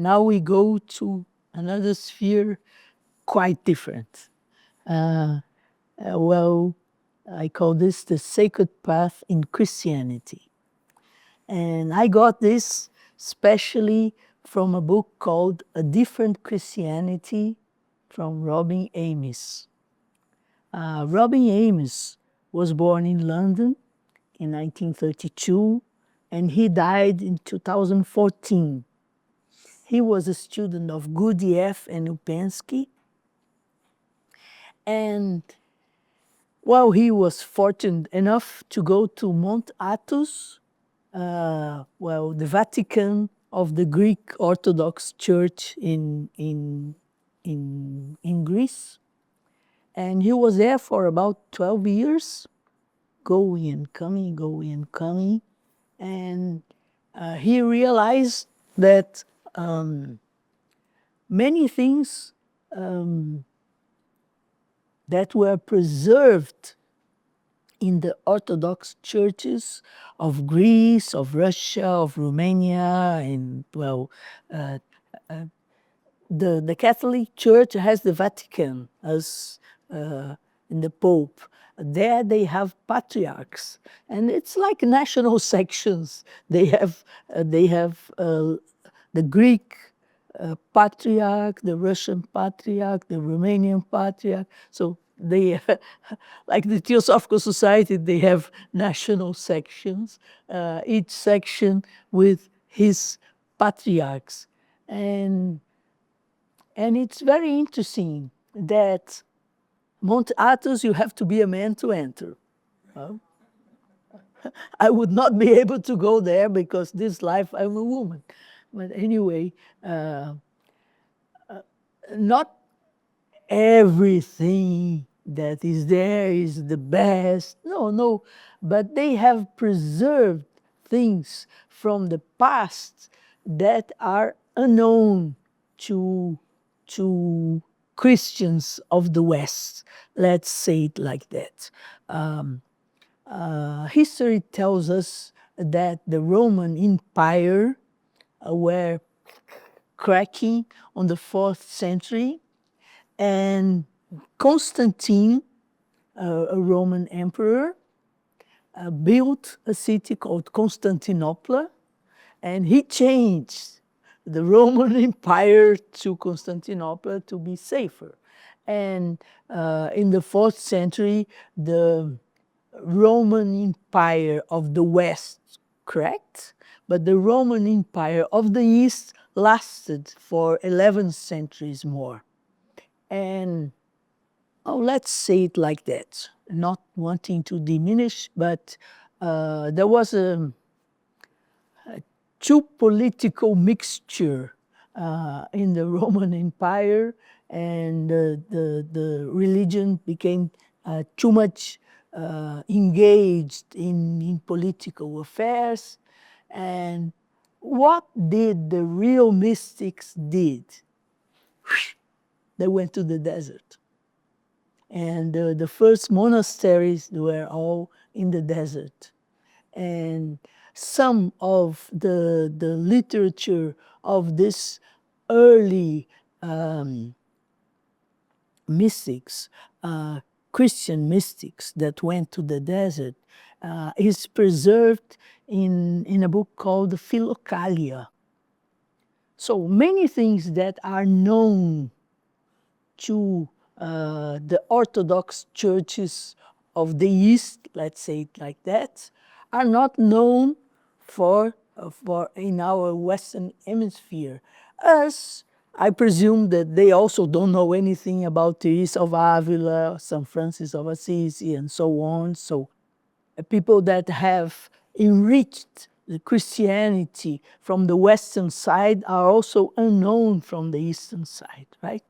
Now we go to another sphere quite different. Well, I call this the sacred path in Christianity. And I got this especially from a book called A Different Christianity from Robin Amis. Robin Amis was born in London in 1932, and he died in 2014. He was a student of Gurdjieff and Upensky, and well, he was fortunate enough to go to Mount Athos, well, the Vatican of the Greek Orthodox Church in Greece. And he was there for about 12 years, going and coming, going and coming. And he realized that many things that were preserved in the Orthodox churches of Greece, of Russia, of Romania, and well, the Catholic Church has the Vatican as in the Pope. There they have patriarchs, and it's like national sections. They have the Greek patriarch, the Russian patriarch, the Romanian patriarch. So they, like the Theosophical Society, they have national sections, each section with his patriarchs. And it's very interesting that Mount Athos, you have to be a man to enter. I would not be able to go there because this life I'm a woman. But anyway, not everything that is there is the best. No, but they have preserved things from the past that are unknown to Christians of the West. Let's say it like that. History tells us that the Roman Empire were cracking on the 4th century, and Constantine, a Roman emperor, built a city called Constantinople, and he changed the Roman Empire to Constantinople to be safer. And in the 4th century, the Roman Empire of the West cracked, but the Roman Empire of the East lasted for 11 centuries more. And let's say it like that, not wanting to diminish, but there was a too political mixture in the Roman Empire, and the religion became too much engaged in political affairs. And what did the real mystics did? They went to the desert. And the first monasteries were all in the desert. And some of the literature of this early mystics, Christian mystics that went to the desert, is preserved in a book called Philokalia. So many things that are known to the Orthodox churches of the East, let's say it like that, are not known for in our Western Hemisphere. As I presume that they also don't know anything about Teresa of Avila, St. Francis of Assisi, and so on. So people that have enriched the Christianity from the Western side are also unknown from the Eastern side, right?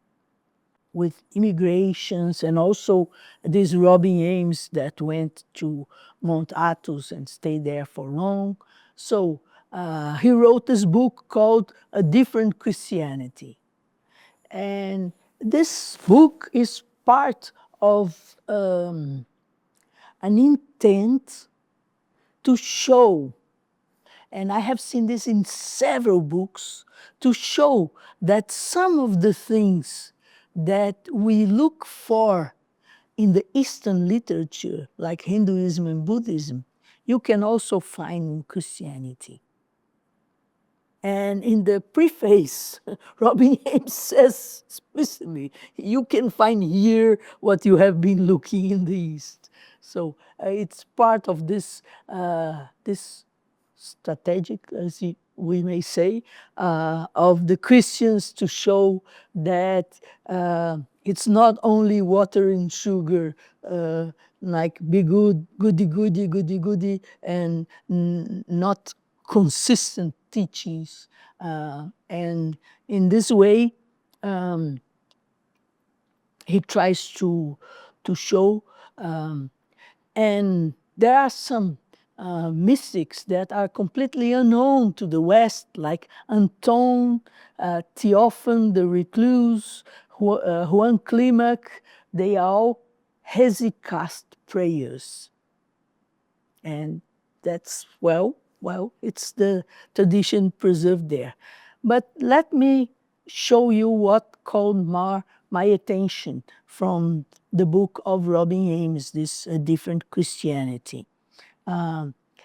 With immigrations and also these Robin Ames that went to Mount Athos and stayed there for long. So he wrote this book called A Different Christianity. And this book is part of an intent to show and I have seen this in several books, to show that some of the things that we look for in the Eastern literature, like Hinduism and Buddhism, you can also find in Christianity. And in the preface, Robin Ames says explicitly, you can find here what you have been looking in the East. So it's part of this, this strategic, as we may say, of the Christians to show that it's not only water and sugar, like be good, goody, goody, goody, goody, and not consistent teachings. And in this way, he tries to show, and there are some mystics that are completely unknown to the West, like Anton, Theophan the Recluse, Juan Klimak. They are all hesychast prayers. And that's, well, it's the tradition preserved there. But let me show you what called my attention from the book of Robin Ames, this Different Christianity.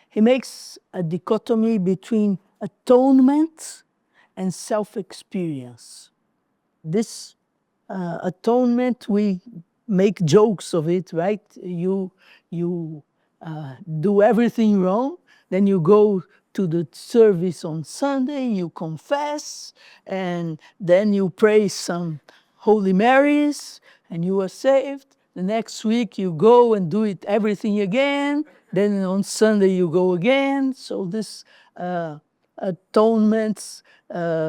He makes a dichotomy between atonement and self-experience. This atonement, we make jokes of it, right? You do everything wrong, then you go to the service on Sunday, you confess, and then you pray some Holy Marys, and you are saved. The next week you go and do it everything again, then on Sunday you go again. So this atonements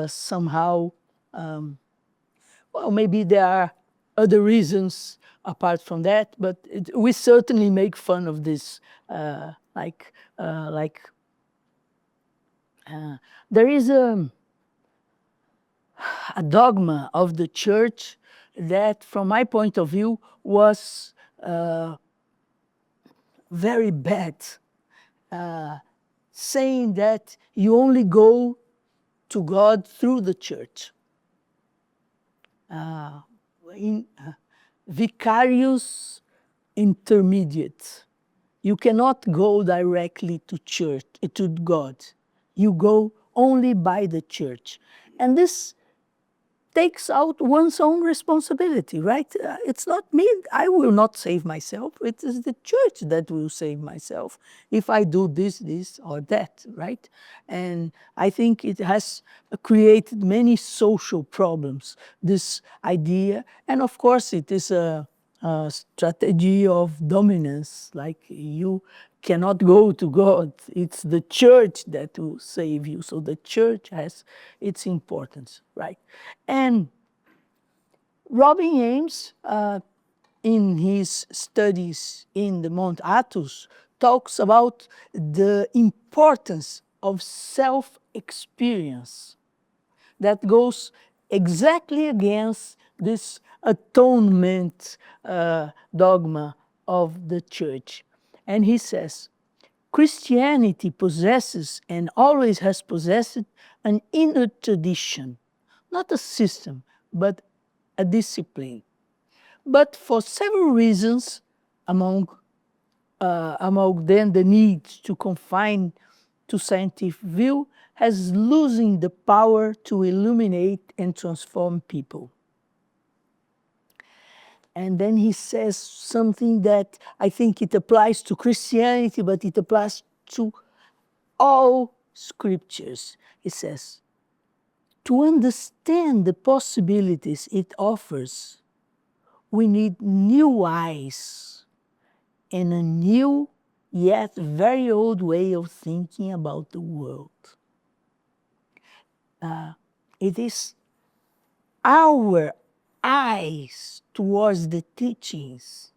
somehow, well, maybe there are other reasons apart from that, but we certainly make fun of this. There is a dogma of the church that, from my point of view, was very bad, saying that you only go to God through the church. Vicarious intermediate. You cannot go directly to church, to God. You go only by the church. And this takes out one's own responsibility, right? It's not me. I will not save myself. It is the church that will save myself if I do this, this, or that, right? And I think it has created many social problems, this idea. And of course, it is a strategy of dominance, like you cannot go to God. It's the church that will save you. So the church has its importance, right? And Robin Ames, in his studies in the Mount Athos, talks about the importance of self-experience that goes exactly against this atonement dogma of the church. And he says, Christianity possesses and always has possessed an inner tradition, not a system, but a discipline. But for several reasons, among them the need to confine to scientific view, has losing the power to illuminate and transform people. And then he says something that I think it applies to Christianity, but it applies to all scriptures. He says, to understand the possibilities it offers, we need new eyes and a new yet very old way of thinking about the world. It is our eyes towards the teachings,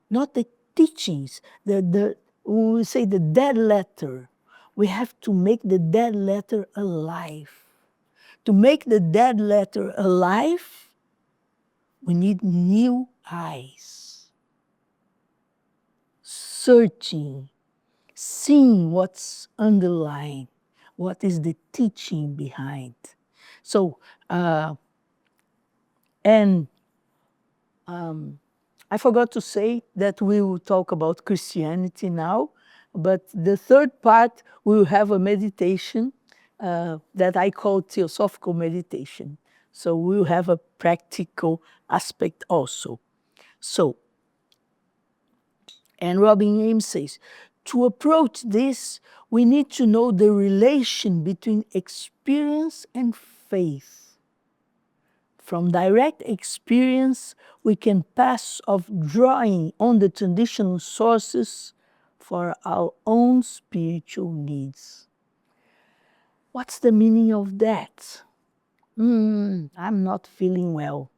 not the teachings, when we say the dead letter, we have to make the dead letter alive. To make the dead letter alive, we need new eyes, searching, seeing what's underlying, what is the teaching behind. So, and I forgot to say that we will talk about Christianity now, but the third part we will have a meditation that I call Theosophical meditation. So we will have a practical aspect also. So, and Robin Ames says, to approach this, we need to know the relation between experience and faith. From direct experience, we can pass of drawing on the traditional sources for our own spiritual needs. What's the meaning of that? I'm not feeling well.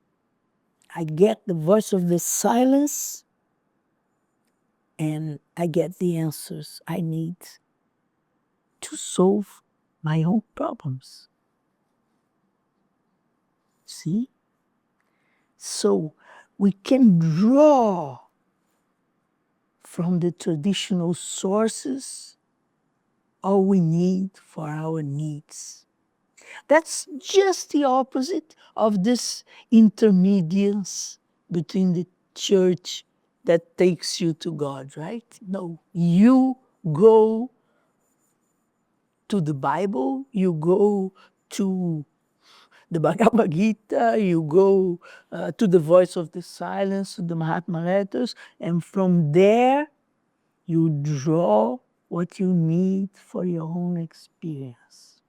I get the voice of the silence and I get the answers I need to solve my own problems. See? So we can draw from the traditional sources all we need for our needs. That's just the opposite of this intermediance between the church that takes you to God, right? No, you go to the Bible, you go to the Bhagavad Gita, you go to the voice of the silence, to the Mahatma Letters, and from there you draw what you need for your own experience.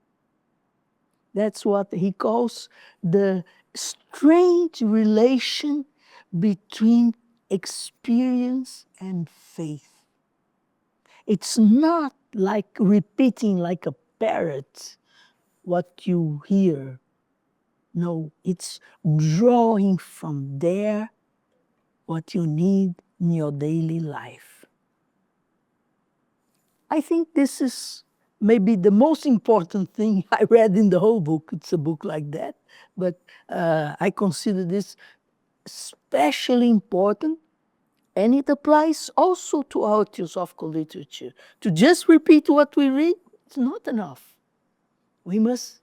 That's what he calls the strange relation between experience and faith. It's not like repeating like a parrot what you hear. No, it's drawing from there what you need in your daily life. I think this is maybe the most important thing I read in the whole book. It's a book like that, but I consider this especially important, and it applies also to our theosophical literature. To just repeat what we read, it's not enough. We must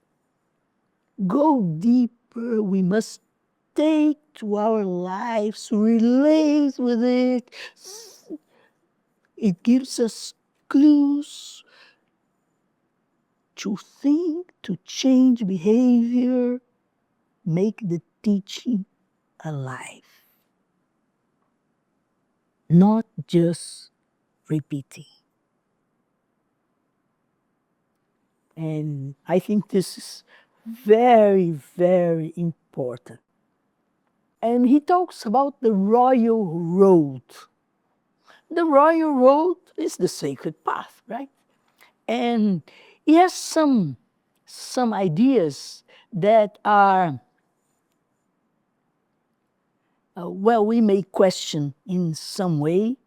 go deeper, we must take to our lives, relate with it. It gives us clues to think, to change behavior, make the teaching alive. Not just repeating. And I think this is very, very important. And he talks about the royal road. The royal road is the sacred path, right? And he has some ideas that are, well, we may question in some way.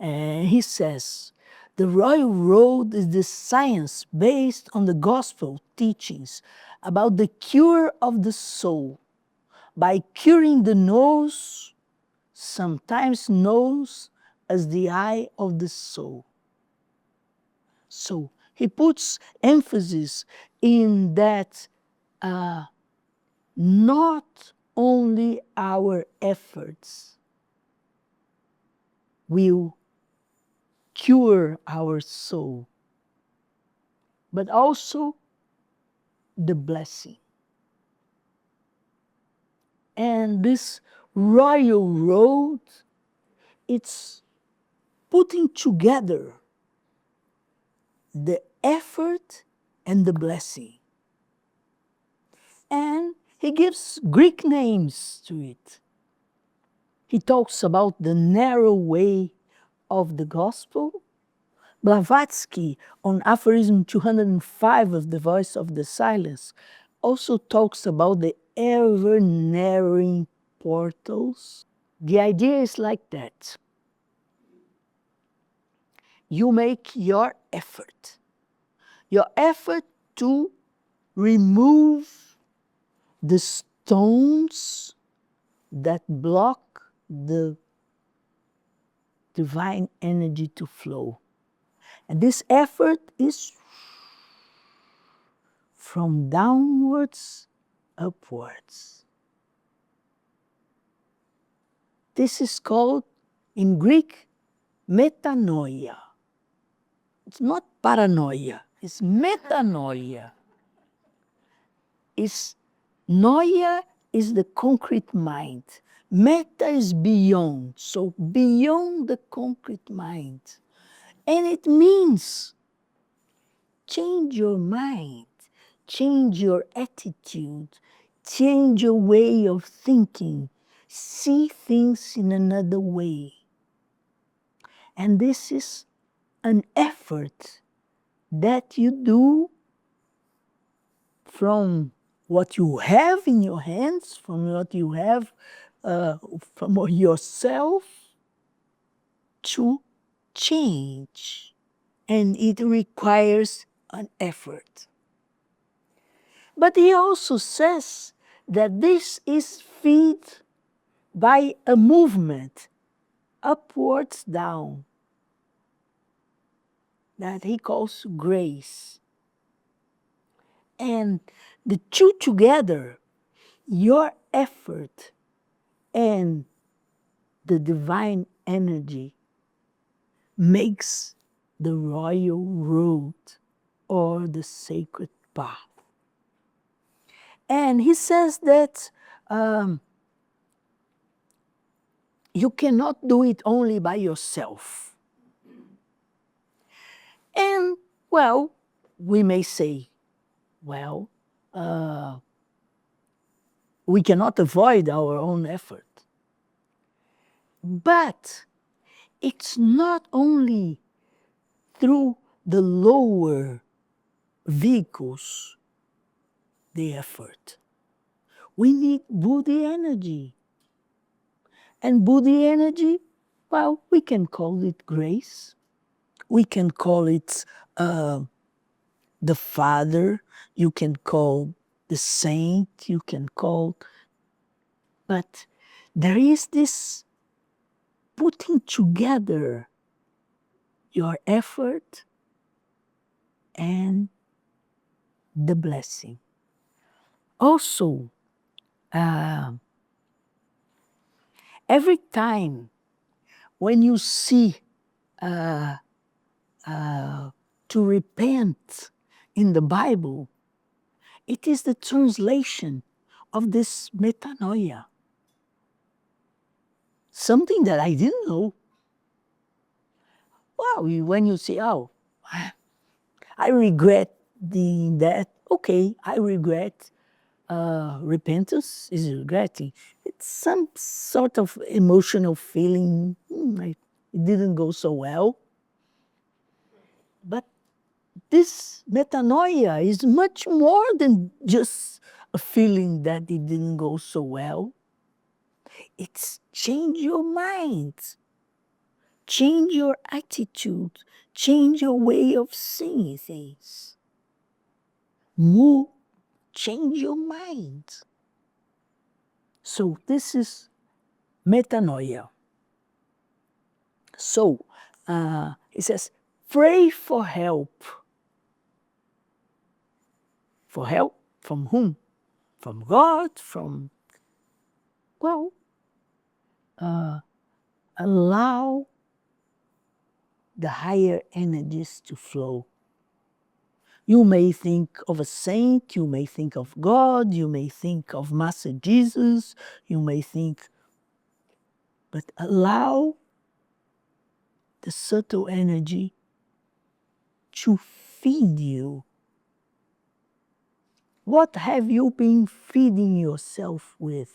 He says, the royal road is the science based on the gospel teachings about the cure of the soul. By curing the nose, sometimes nose as the eye of the soul. So he puts emphasis in that not only our efforts will cure our soul, but also the blessing. And this royal road, it's putting together the effort and the blessing. And he gives Greek names to it. He talks about the narrow way of the gospel. Blavatsky, on aphorism 205 of The Voice of the Silence, also talks about the ever-narrowing portals. The idea is like that. You make your effort to remove the stones that block the divine energy to flow. And this effort is from downwards upwards. This is called, in Greek, metanoia. It's not paranoia, it's metanoia. Noia is the concrete mind. Meta is beyond, so beyond the concrete mind. And it means change your mind, change your attitude, change your way of thinking, see things in another way. And this is an effort that you do from what you have in your hands, from what you have from yourself, to change. And it requires an effort. But he also says that this is fed by a movement upwards down that he calls grace. And the two together, your effort and the divine energy, makes the royal road or the sacred path. And he says that you cannot do it only by yourself. And, well, we may say, well, we cannot avoid our own effort. But it's not only through the lower vehicles, the effort. We need Buddhi energy. And Buddhi energy, well, we can call it grace. We can call it the Father. You can call the saint. You can call... But there is this putting together your effort and the blessing. Also, every time when you see to repent in the Bible, it is the translation of this metanoia. Something that I didn't know. Well, when you say, oh, I regret that, okay, I regret. Repentance is regretting. It's some sort of emotional feeling. It didn't go so well. But this metanoia is much more than just a feeling that it didn't go so well. It's change your mind, change your attitude, change your way of seeing things. Move, change your mind. So this is metanoia. So he says, pray for help. For help from whom? From God, from, well, allow the higher energies to flow. You may think of a saint, you may think of God, you may think of Master Jesus, you may think, but allow the subtle energy to feed you. What have you been feeding yourself with?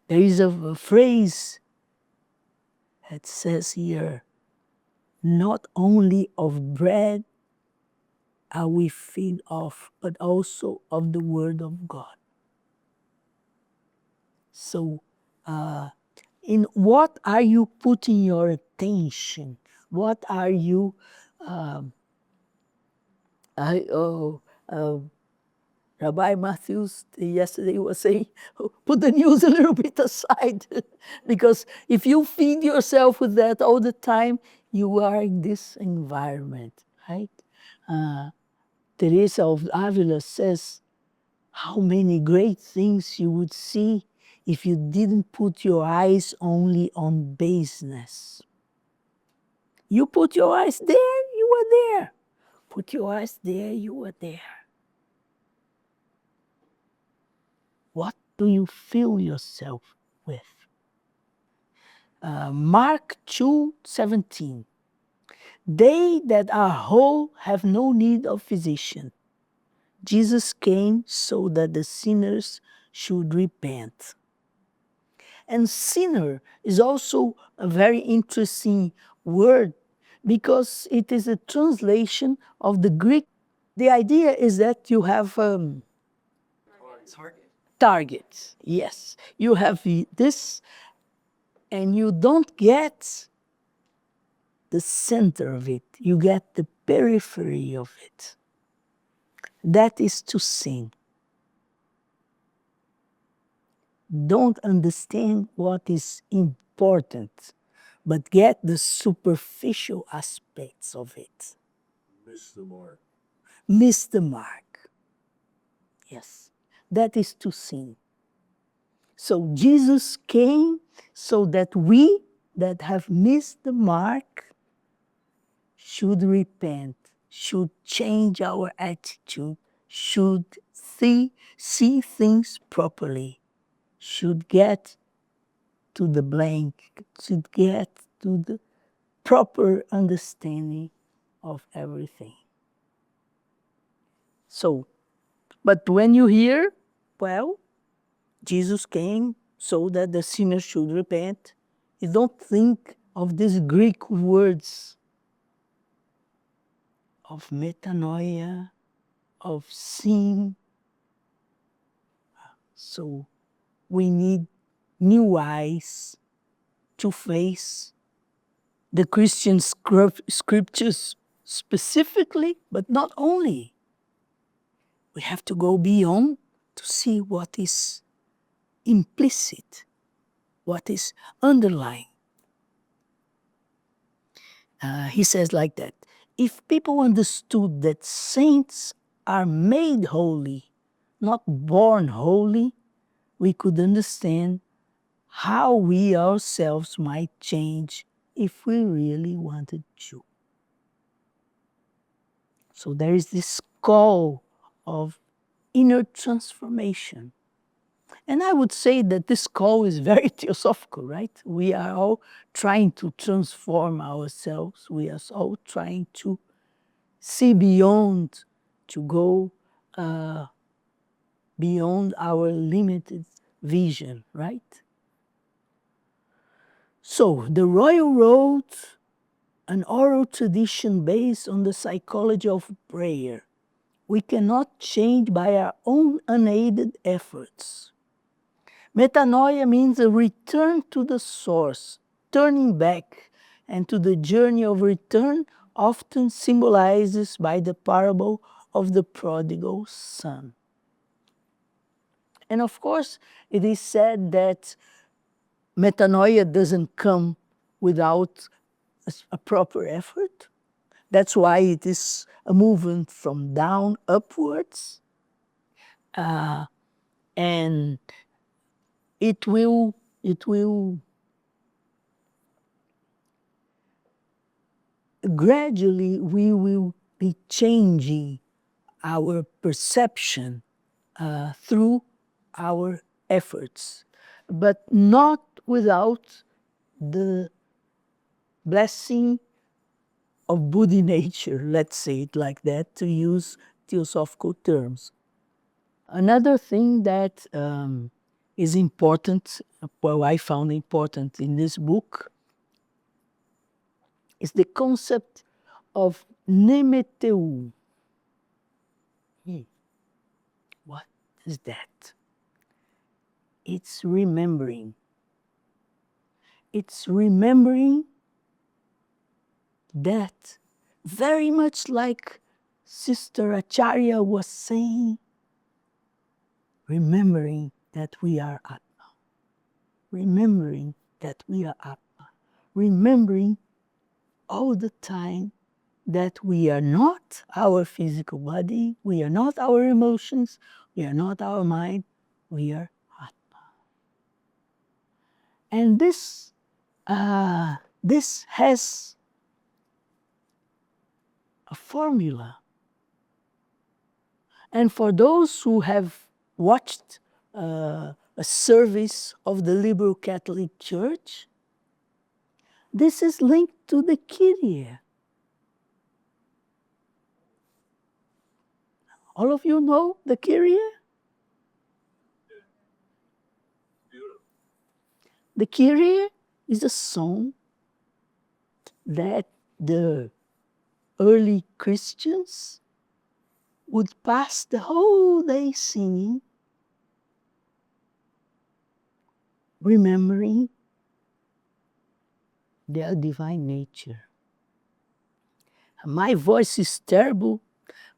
There is a phrase that says here, not only of bread are we feed off, but also of the word of God. So in what are you putting your attention? What are you Rabbi Matthews yesterday was saying, put the news a little bit aside, because if you feed yourself with that all the time, you are in this environment, right? Teresa of Avila says, how many great things you would see if you didn't put your eyes only on baseness. You put your eyes there, you are there. Put your eyes there, you are there. What do you fill yourself with? Mark 2:17. They that are whole have no need of physician. Jesus came so that the sinners should repent. And sinner is also a very interesting word because it is a translation of the Greek. The idea is that you have target. Yes, you have this, and you don't get the center of it. You get the periphery of it. That is to sin. Don't understand what is important, but get the superficial aspects of it. Miss the mark. Miss the mark. Yes, that is to sin. So Jesus came so that we that have missed the mark should repent, should change our attitude, should see things properly, should get to the blank, should get to the proper understanding of everything. So, but when you hear, well, Jesus came so that the sinner should repent, you don't think of these Greek words of metanoia, of sin. So we need new eyes to face the Christian scriptures specifically, but not only. We have to go beyond to see what is implicit, what is underlying. He says like that, if people understood that saints are made holy, not born holy, we could understand how we ourselves might change if we really wanted to. So there is this call of inner transformation. And I would say that this call is very theosophical, right? We are all trying to transform ourselves. We are all trying to see beyond, to go beyond our limited vision, right? So the Royal Road, an oral tradition based on the psychology of prayer, we cannot change by our own unaided efforts. Metanoia means a return to the source, turning back, and to the journey of return often symbolizes by the parable of the prodigal son. And of course, it is said that metanoia doesn't come without a proper effort. That's why it is a movement from down upwards. And it will gradually, we will be changing our perception through our efforts, but not without the blessing of Buddha nature, let's say it like that, to use theosophical terms. Another thing that is important, well, I found important in this book, is the concept of nemeteu. What is that? It's remembering. It's remembering that, very much like Sister Acharya was saying, remembering that we are Atma, remembering that we are Atma, remembering all the time that we are not our physical body, we are not our emotions, we are not our mind, we are Atma. And this has a formula. And for those who have watched a service of the Liberal Catholic Church, this is linked to the Kyrie. All of you know the Kyrie? The Kyrie is a song that the early Christians would pass the whole day singing, remembering their divine nature. My voice is terrible,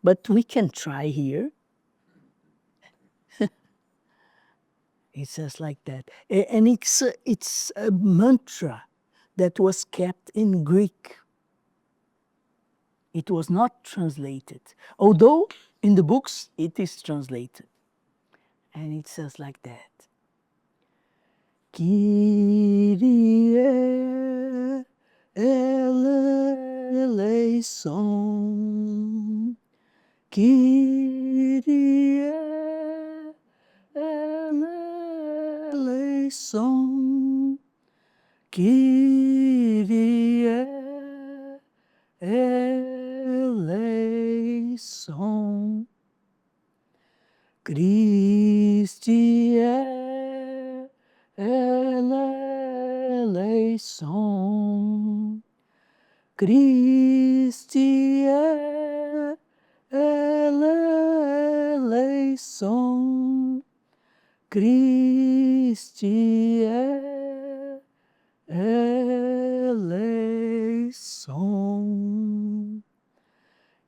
but we can try here. It says like that. And it's a mantra that was kept in Greek. It was not translated, although in the books it is translated. And it says like that. Kyrie eleison, Kyrie eleison, Kyrie eleison, Christi eleison, Christi eleison, Christi eleison,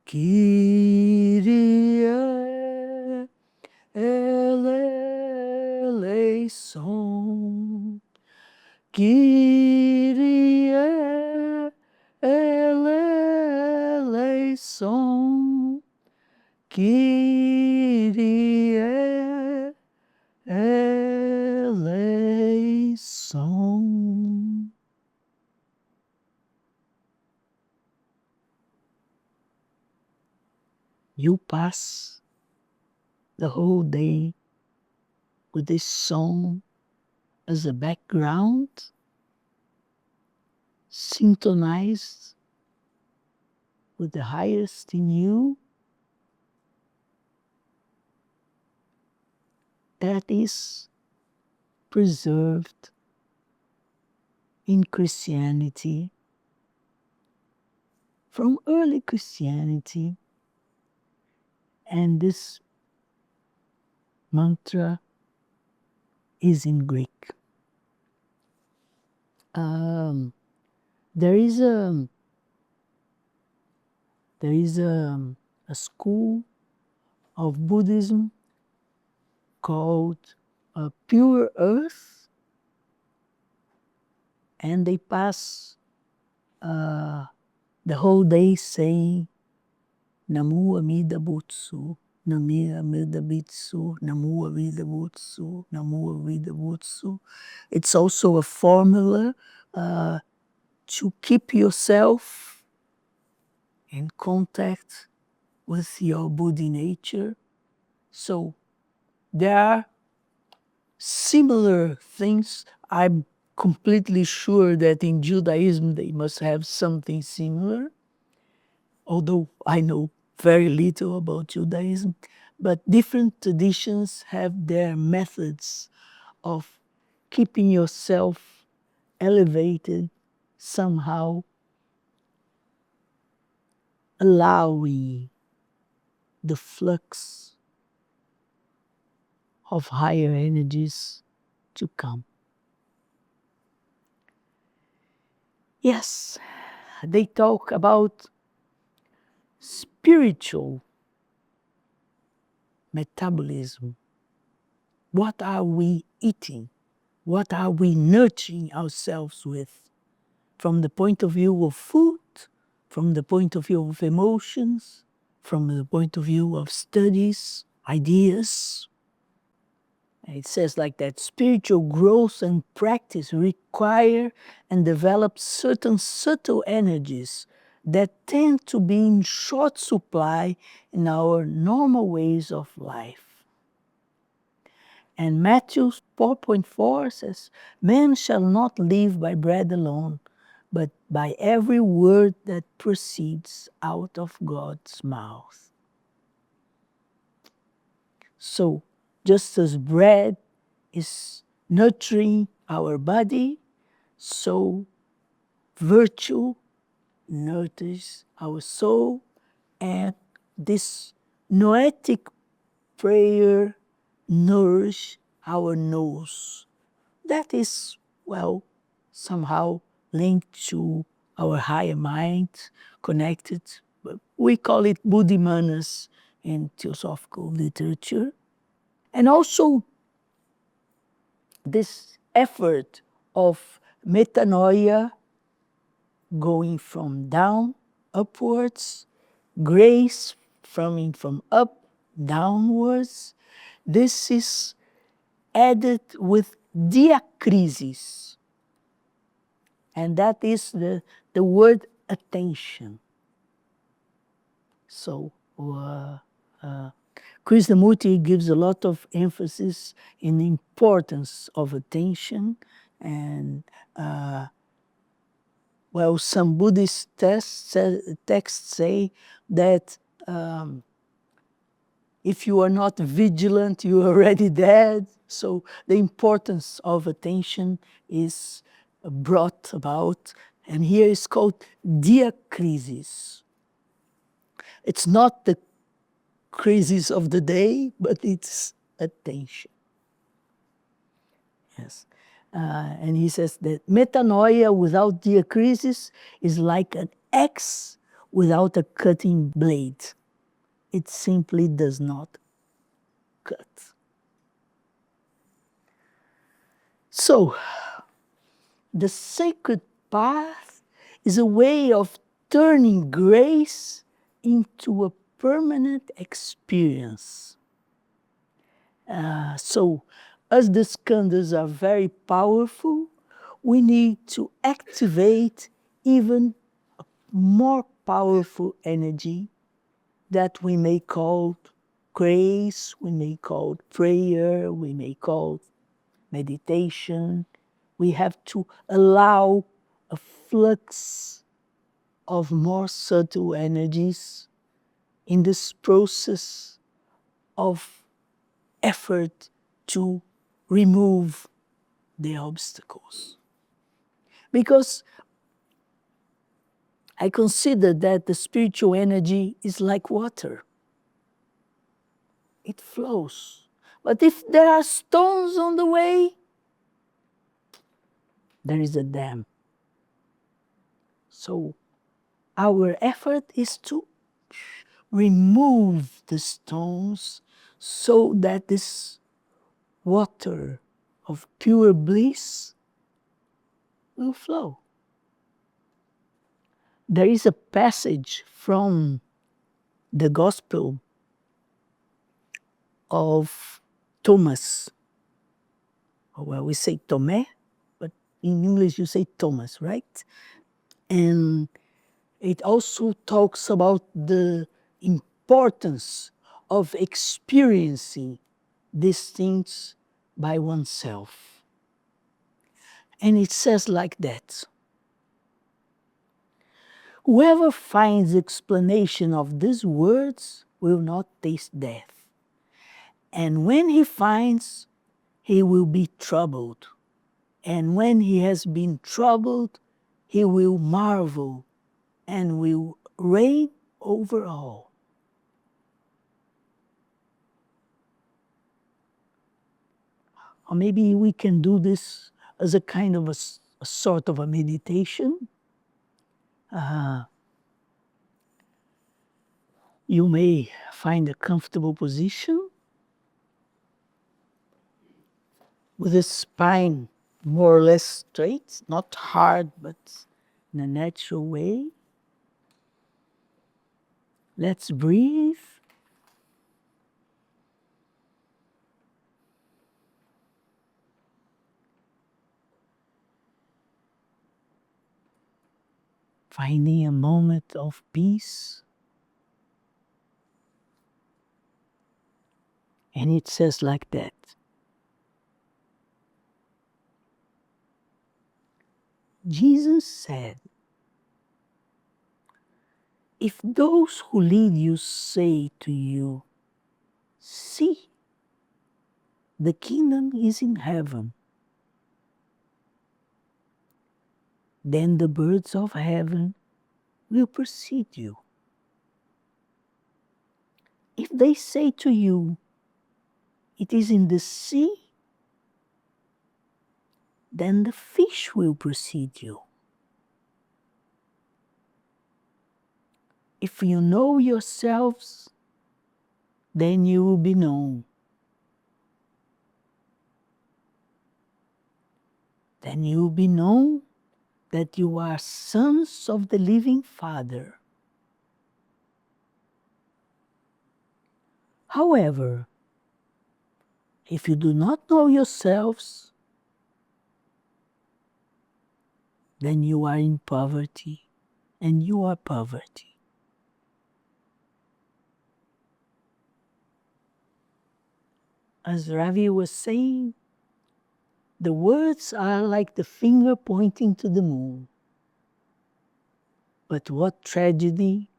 Kyrie eleison, Kyrie eleison, Kyrie eleison. You pass the whole day with this song as a background, synchronized with the highest in you, that is preserved in Christianity, from early Christianity. And this mantra is in Greek. There is a school of Buddhism called Pure Earth, and they pass the whole day saying Namu Amida Butsu, Nami Amida Bitsu, Namu Amida Butsu, Namu Amida Butsu. It's also a formula to keep yourself in contact with your Buddha nature. So there are similar things. I'm completely sure that in Judaism they must have something similar, although I know very little about Judaism, but different traditions have their methods of keeping yourself elevated, somehow allowing the flux of higher energies to come. Yes, they talk about spiritual metabolism. What are we eating? What are we nurturing ourselves with? From the point of view of food, from the point of view of emotions, from the point of view of studies, ideas. It says like that, spiritual growth and practice require and develop certain subtle energies that tend to be in short supply in our normal ways of life. And Matthew 4.4 says, man shall not live by bread alone, but by every word that proceeds out of God's mouth. So, just as bread is nurturing our body, so virtue nurtures our soul, and this noetic prayer nourish our nose. That is, well, somehow linked to our higher mind, connected. We call it buddhimanas in theosophical literature. And also this effort of metanoia, going from down upwards, grace from up downwards, this is added with diakrisis. And that is the word attention. So Krishnamurti gives a lot of emphasis in the importance of attention, and well, some Buddhist texts say that if you are not vigilant, you are already dead. So the importance of attention is brought about, and here is called diakrisis. It's not the crisis of the day, but it's attention. Yes. And he says that metanoia without diakrisis is like an axe without a cutting blade. It simply does not cut. So, the sacred path is a way of turning grace into a permanent experience. So, as the skandhas are very powerful, we need to activate even a more powerful energy that we may call grace, we may call prayer, we may call meditation. We have to allow a flux of more subtle energies in this process of effort to remove the obstacles. Because I consider that the spiritual energy is like water. It flows. But if there are stones on the way, there is a dam. So our effort is to remove the stones so that this water of pure bliss will flow. There is a passage from the Gospel of Thomas. Well, we say Tomé, but in English you say Thomas, right? And it also talks about the importance of experiencing these things by oneself. And it says like that: whoever finds explanation of these words will not taste death. And when he finds, he will be troubled. And when he has been troubled, he will marvel and will reign over all. Or maybe we can do this as a kind of a sort of a meditation. You may find a comfortable position. with the spine more or less straight, not hard, but in a natural way. Let's breathe. Finding a moment of peace. And it says like that. Jesus said, if those who lead you say to you, see, the kingdom is in heaven, then the birds of heaven will precede you. If they say to you, it is in the sea, then the fish will precede you. If you know yourselves, then you will be known. Then you will be known that you are sons of the living Father. However, if you do not know yourselves, then you are in poverty, and you are poverty. As Ravi was saying, the words are like the finger pointing to the moon. But what tragedy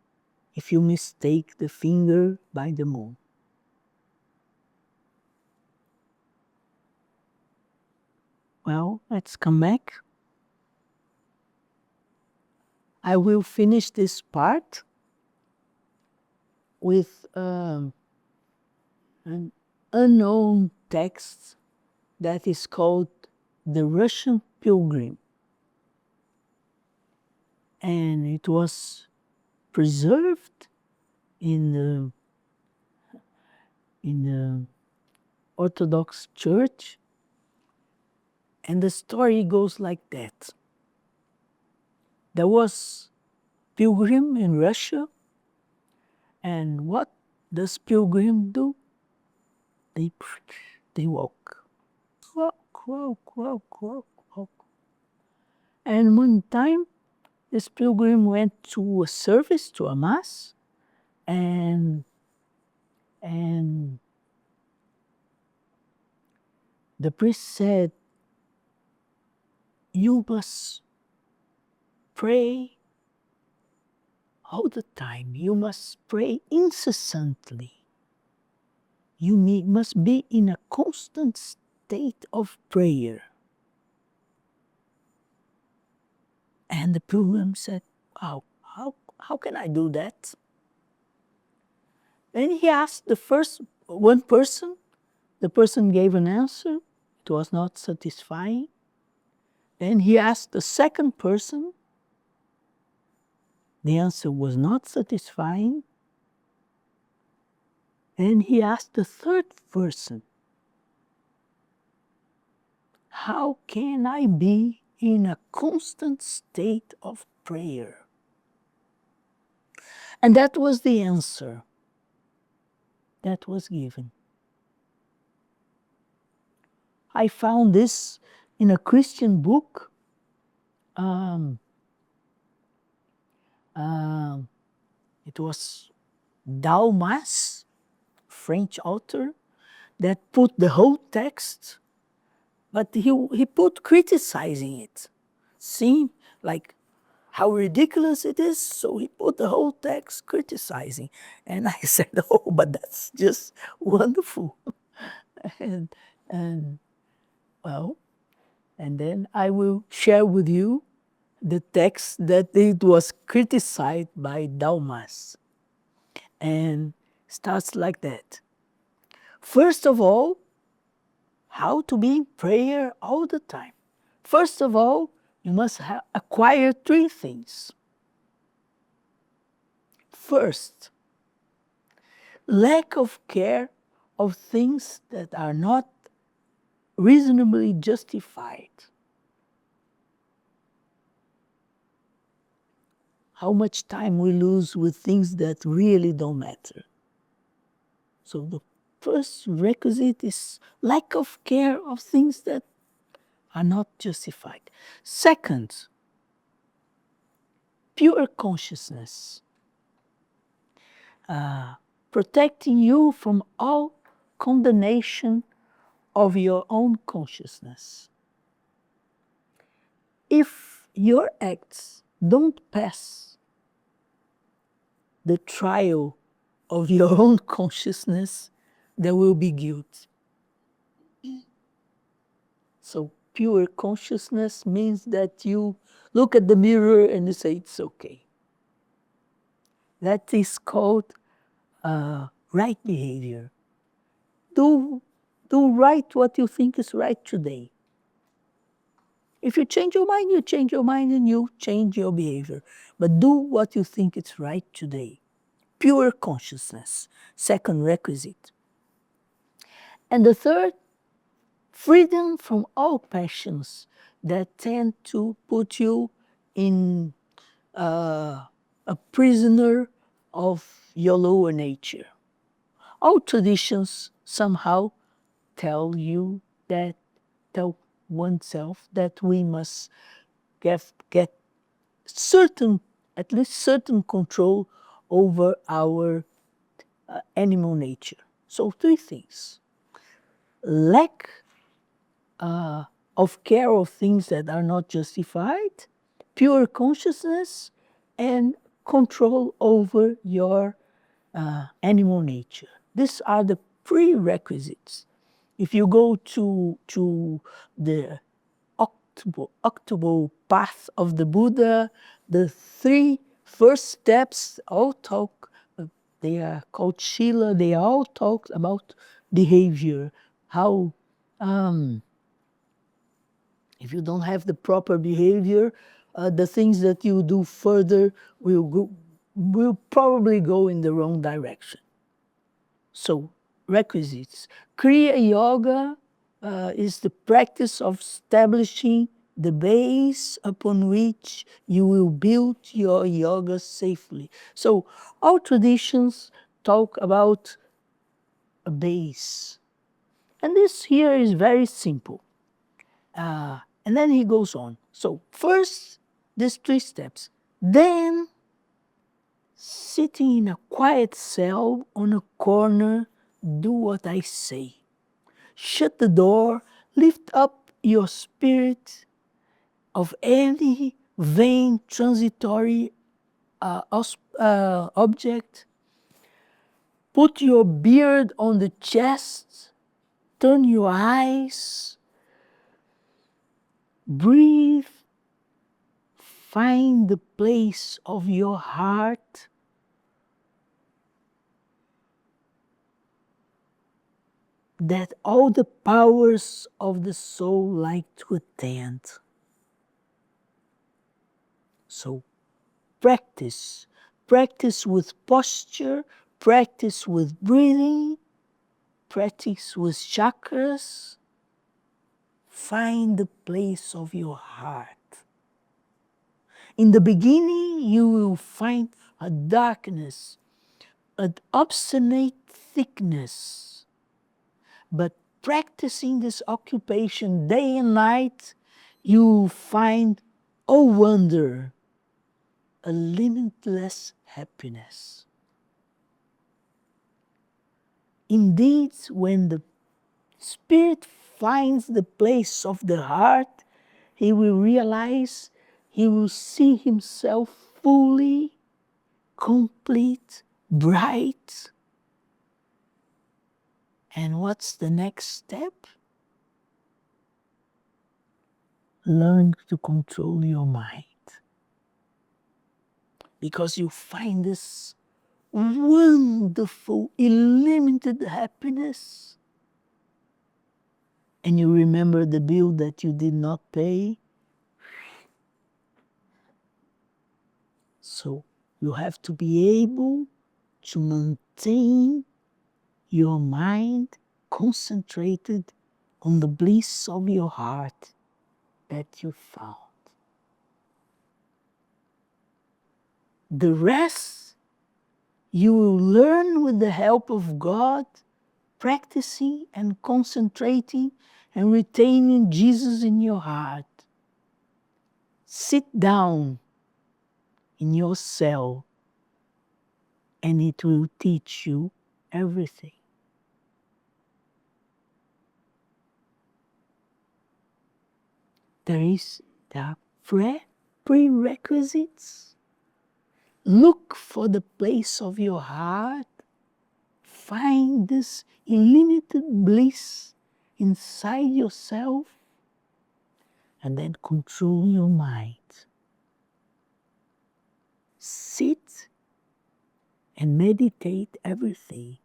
if you mistake the finger by the moon. Well, let's come back. I will finish this part with an unknown text that is called The Russian Pilgrim. And it was preserved in the Orthodox Church. And the story goes like that. There was pilgrim in Russia, and what does pilgrim do? They walk. Walk. And one time, this pilgrim went to a service, to a mass, and the priest said, you must pray all the time. You must pray incessantly. You must be in a constant state of prayer. And the pilgrim said, wow, how can I do that? Then he asked the first one person. The person gave an answer. It was not satisfying. Then he asked the second person. The answer was not satisfying. Then he asked the third person, how can I be in a constant state of prayer? And that was the answer that was given. I found this in a Christian book. It was Dalmas, French author, that put the whole text, but he put criticizing it. See, like how ridiculous it is, so he put the whole text criticizing. And I said, oh, but that's just wonderful. and well, and then I will share with you the text that it was criticized by Dalmas. And starts like that. First of all, how to be in prayer all the time. First of all, you must acquire three things. First, lack of care of things that are not reasonably justified. How much time we lose with things that really don't matter. So the first requisite is lack of care of things that are not justified. Second, pure consciousness, protecting you from all condemnation of your own consciousness. If your acts don't pass the trial of your own consciousness, there will be guilt. So pure consciousness means that you look at the mirror and you say, it's okay. That is called right behavior. Do right what you think is right today. If you change your mind, you change your mind and you change your behavior. But do what you think is right today. Pure consciousness, second requisite. And the third, freedom from all passions that tend to put you in a prisoner of your lower nature. All traditions somehow tell oneself that we must get certain, at least certain control over our animal nature. So three things: lack of care of things that are not justified, pure consciousness, and control over your animal nature. These are the prerequisites. If you go to the octavo path of the Buddha, the three first steps all talk, they are called Shila, they all talk about behavior, how if you don't have the proper behavior, the things that you do further will probably go in the wrong direction. So, requisites. Kriya Yoga is the practice of establishing the base upon which you will build your yoga safely. So, all traditions talk about a base. And this here is very simple. And then he goes on. So first, these three steps. Then, sitting in a quiet cell on a corner, do what I say. Shut the door, lift up your spirit of any vain transitory object. Put your beard on the chest, turn your eyes, breathe. Find the place of your heart. That all the powers of the soul like to attend. So practice. Practice with posture, practice with breathing, practice with chakras. Find the place of your heart. In the beginning, you will find a darkness, an obstinate thickness. But practicing this occupation day and night, you find, oh wonder, a limitless happiness. Indeed, when the spirit finds the place of the heart, he will realize, he will see himself fully, complete, bright. And what's the next step? Learn to control your mind. Because you find this wonderful, unlimited happiness. And you remember the bill that you did not pay. So you have to be able to maintain your mind concentrated on the bliss of your heart that you found. The rest you will learn with the help of God, practicing and concentrating and retaining Jesus in your heart. Sit down in your cell and it will teach you everything. There are prerequisites. Look for the place of your heart. Find this unlimited bliss inside yourself and then control your mind. Sit and meditate everything,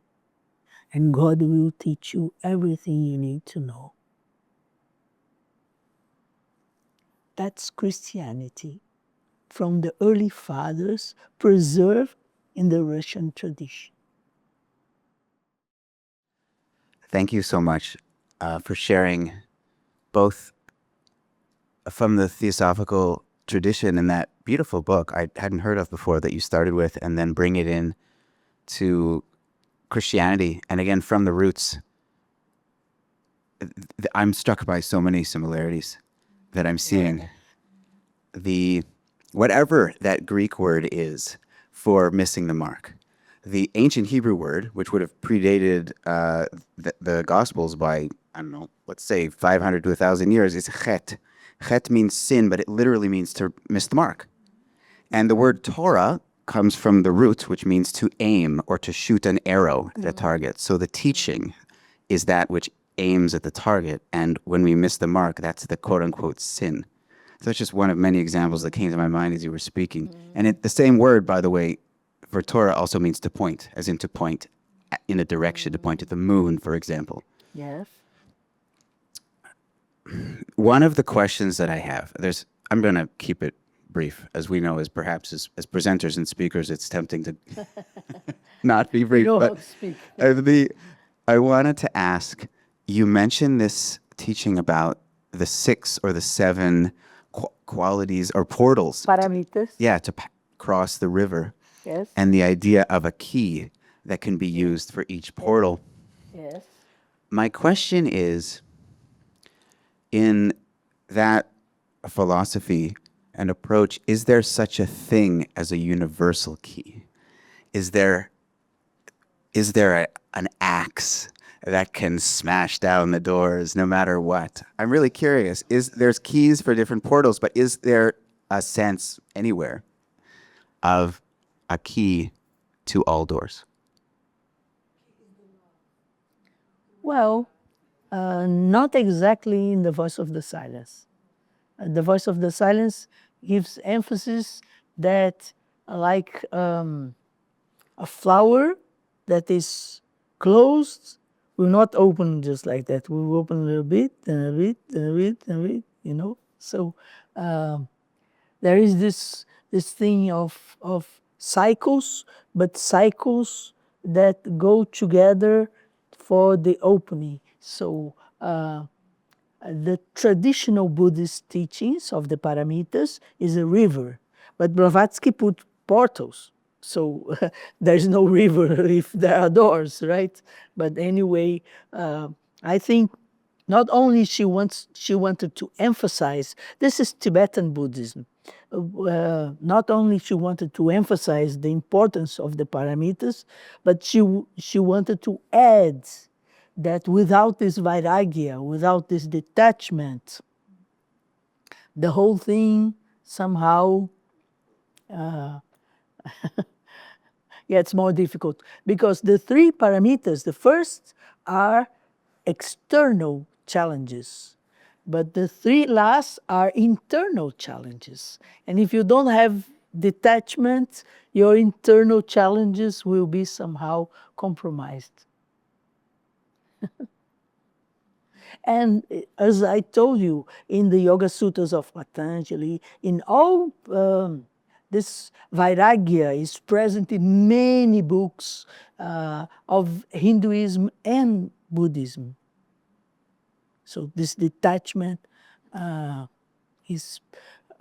and God will teach you everything you need to know. That's Christianity from the early fathers, preserved in the Russian tradition. Thank you so much for sharing both from the Theosophical tradition and that beautiful book I hadn't heard of before that you started with, and then bring it in to Christianity. And again, from the roots, I'm struck by so many similarities that I'm seeing. Whatever that Greek word is for missing the mark, the ancient Hebrew word, which would have predated the Gospels by, I don't know, let's say 500 to 1,000 years, is chet. Chet means sin, but it literally means to miss the mark. And the word Torah comes from the root, which means to aim or to shoot an arrow at a target. So the teaching is that which aims at the target. And when we miss the mark, that's the quote-unquote sin. So that's just one of many examples that came to my mind as you were speaking. And the same word, by the way, for Torah also means to point, as in to point in a direction, to point at the moon, for example. Yes. One of the questions that I have, I'm going to keep it brief. As we know, as presenters and speakers, it's tempting to not be brief. You know but how to speak. I wanted to ask, you mentioned this teaching about the 6 or the 7 qualities or portals. Parameters. To cross the river. Yes. And the idea of a key that can be used for each portal. Yes. My question is, in that philosophy and approach, is there such a thing as a universal key? Is there an axe that can smash down the doors no matter what? I'm really curious. There's keys for different portals, but is there a sense anywhere of a key to all doors? Well, not exactly in the voice of the silence. The voice of the silence gives emphasis that, like a flower that is closed will not open just like that. We will open a little bit, and a bit, and a bit, and a bit, you know. So there is this thing of cycles, but cycles that go together for the opening. So the traditional Buddhist teachings of the paramitas is a river, but Blavatsky put portals. So there's no river if there are doors, right? But anyway, I think not only she wanted to emphasize, this is Tibetan Buddhism, not only she wanted to emphasize the importance of the paramitas, but she wanted to add that without this vairagya, without this detachment, the whole thing somehow gets more difficult. Because the 3 paramitas, the first are external challenges, but the 3 last are internal challenges. And if you don't have detachment, your internal challenges will be somehow compromised. And as I told you, in the Yoga Sutras of Patanjali, in all this vairagya is present in many books of Hinduism and Buddhism. So this detachment is,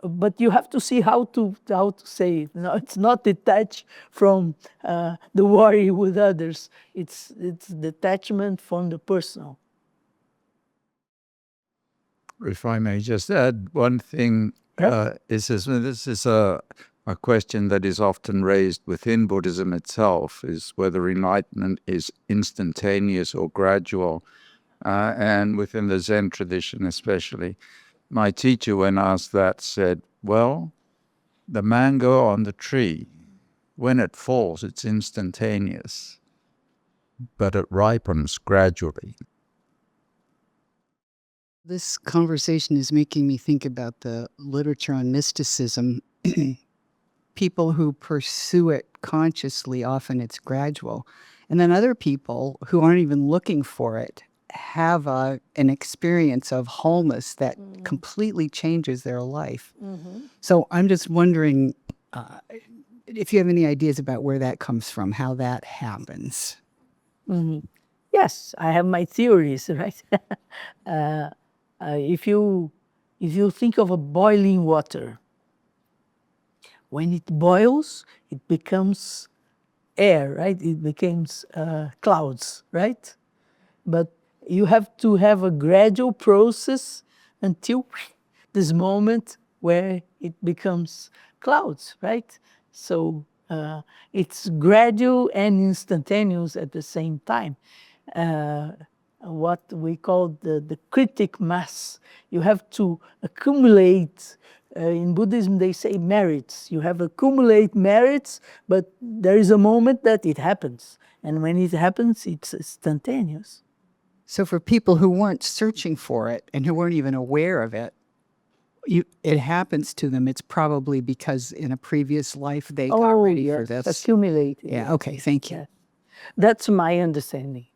but you have to see how to say it. No, it's not detached from the worry with others. It's detachment from the personal. If I may just add one thing, this is a question that is often raised within Buddhism itself, is whether enlightenment is instantaneous or gradual, and within the Zen tradition especially. My teacher, when asked that, said, well, the mango on the tree, when it falls, it's instantaneous, but it ripens gradually. This conversation is making me think about the literature on mysticism. People who pursue it consciously, often it's gradual. And then other people who aren't even looking for it have an experience of wholeness that completely changes their life. So I'm just wondering if you have any ideas about where that comes from, how that happens. Yes, I have my theories, right? If you think of a boiling water, when it boils, it becomes air, right? It becomes clouds, right? But you have to have a gradual process until this moment where it becomes clouds, right? So it's gradual and instantaneous at the same time. What we call the critic mass. You have to accumulate. In Buddhism, they say merits. You have accumulate merits, but there is a moment that it happens. And when it happens, it's instantaneous. So for people who weren't searching for it and who weren't even aware of it, it happens to them. It's probably because in a previous life they got ready for this. Accumulated. Yeah, okay, thank you. Yes. That's my understanding.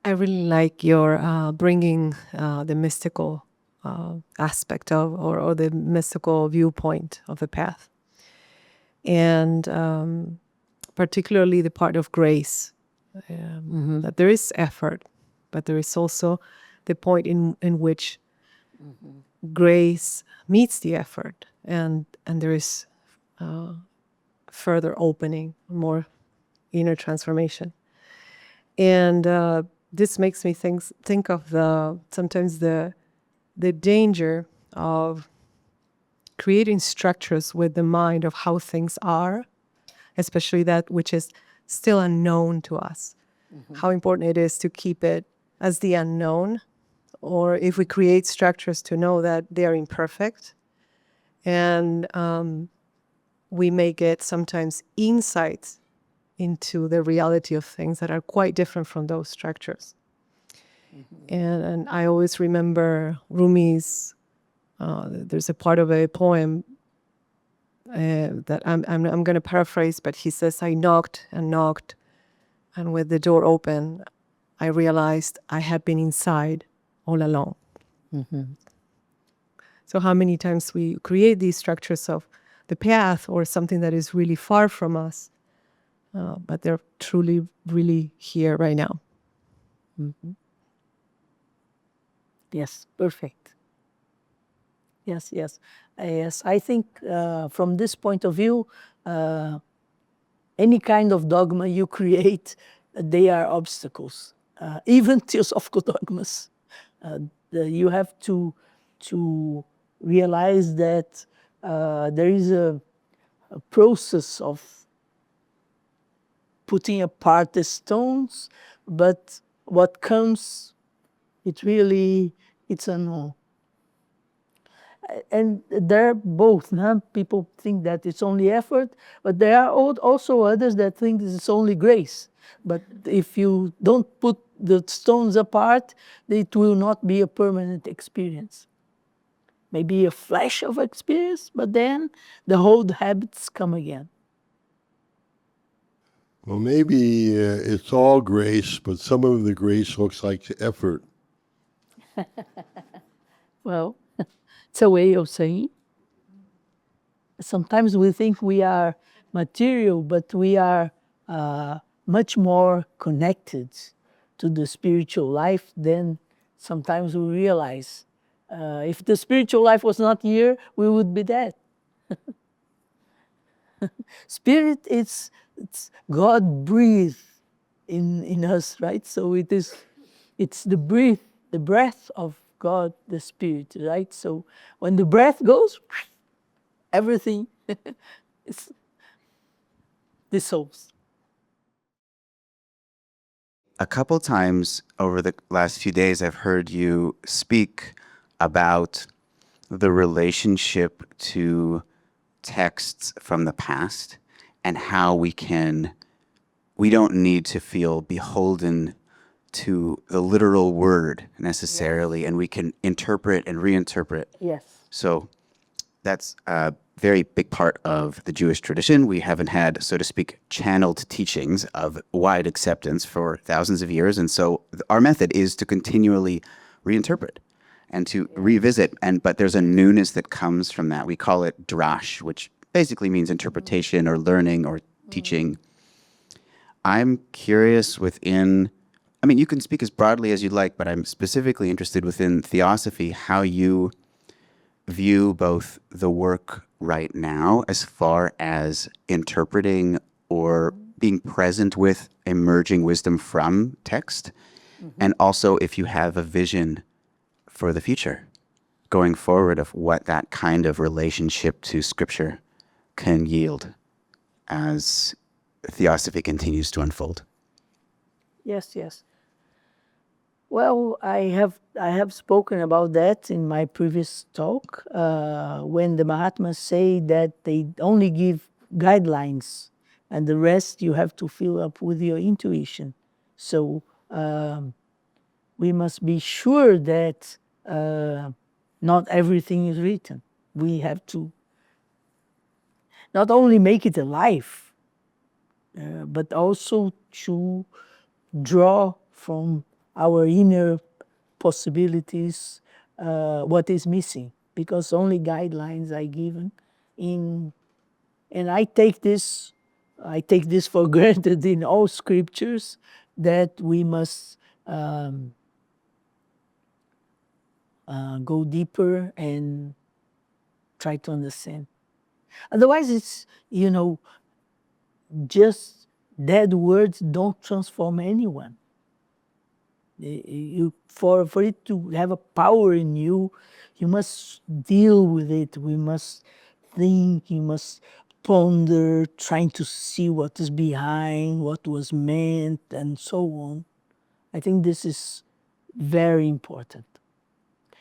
I really like your bringing the mystical aspect of, or the mystical viewpoint of the path. And particularly the part of grace, that there is effort, but there is also the point in which grace meets the effort, and there is further opening, more inner transformation. And this makes me think of sometimes the danger of creating structures with the mind of how things are, especially that which is still unknown to us. How important it is to keep it as the unknown, or if we create structures to know that they are imperfect, and we may get sometimes insights into the reality of things that are quite different from those structures. And I always remember Rumi's, there's a part of a poem that I'm going to paraphrase, but he says, I knocked and knocked, and with the door open, I realized I had been inside all along. So how many times we create these structures of the path or something that is really far from us, but they're truly, really here right now. Yes, perfect. Yes. I think from this point of view, any kind of dogma you create, they are obstacles. Even theosophical dogmas. You have to realize that there is a process of putting apart the stones, but what comes, it's unknown. And they're both. People think that it's only effort, but there are also others that think it's only grace. But if you don't put the stones apart, it will not be a permanent experience. Maybe a flash of experience, but then the old habits come again. Well, maybe it's all grace, but some of the grace looks like effort. Well, it's a way of saying. Sometimes we think we are material, but we are much more connected to the spiritual life, then sometimes we realize if the spiritual life was not here, we would be dead. Spirit, it's God breathe in us, right? So it's the breath of God, the Spirit, right? So when the breath goes, everything is dissolves. A couple times over the last few days, I've heard you speak about the relationship to texts from the past and how we don't need to feel beholden to the literal word necessarily, and we can interpret and reinterpret. Yes. So that's a very big part of the Jewish tradition. We haven't had, so to speak, channeled teachings of wide acceptance for thousands of years. And so our method is to continually reinterpret and to revisit. But there's a newness that comes from that. We call it drash, which basically means interpretation or learning or teaching. I'm curious you can speak as broadly as you'd like, but I'm specifically interested within Theosophy, how you view both the work right now as far as interpreting or being present with emerging wisdom from text, and also if you have a vision for the future going forward of what that kind of relationship to scripture can yield as Theosophy continues to unfold. Yes, yes. Well, I have spoken about that in my previous talk when the Mahatmas say that they only give guidelines and the rest you have to fill up with your intuition. So we must be sure that not everything is written. We have to not only make it alive, but also to draw from our inner possibilities what is missing, because only guidelines are given in, and I take this for granted in all scriptures, that we must go deeper and try to understand. Otherwise it's, just dead words don't transform anyone. For it to have a power in you, you must deal with it. We must think, you must ponder, trying to see what is behind, what was meant, and so on. I think this is very important.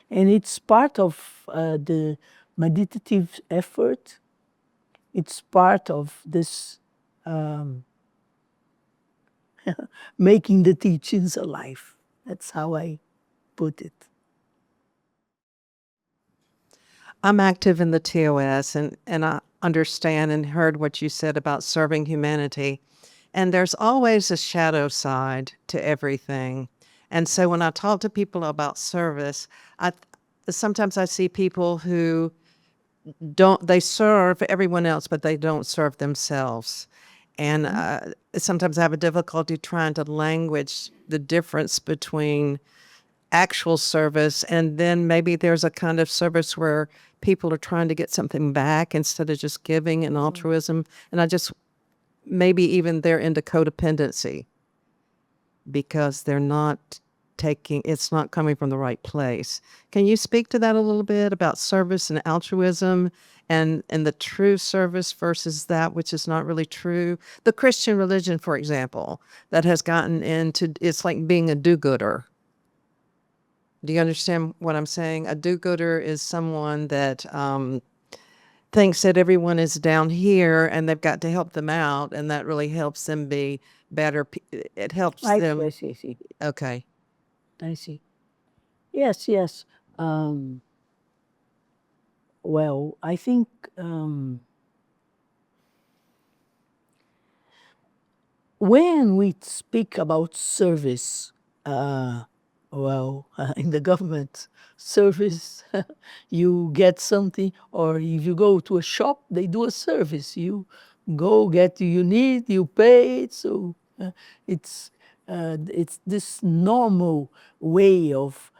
And it's part of the meditative effort. It's part of this making the teachings alive. That's how I put it. I'm active in the TOS, and I understand and heard what you said about serving humanity. And there's always a shadow side to everything. And so when I talk to people about service, sometimes I see people who they serve everyone else, but they don't serve themselves. And sometimes I have a difficulty trying to language the difference between actual service, and then maybe there's a kind of service where people are trying to get something back instead of just giving and altruism. And maybe even they're into codependency because they're not it's not coming from the right place. Can you speak to that a little bit about service and altruism and the true service versus that which is not really true? The Christian religion, for example, that has gotten into, it's like being a do-gooder. Do you understand what I'm saying? A do-gooder is someone that thinks that everyone is down here and they've got to help them out, and that really helps them be better. It helps them. I see. Okay. I see. Yes, yes. Well, I think when we speak about service, in the government service, you get something, or if you go to a shop, they do a service. You go get you need, you pay it. So it's it's this normal way of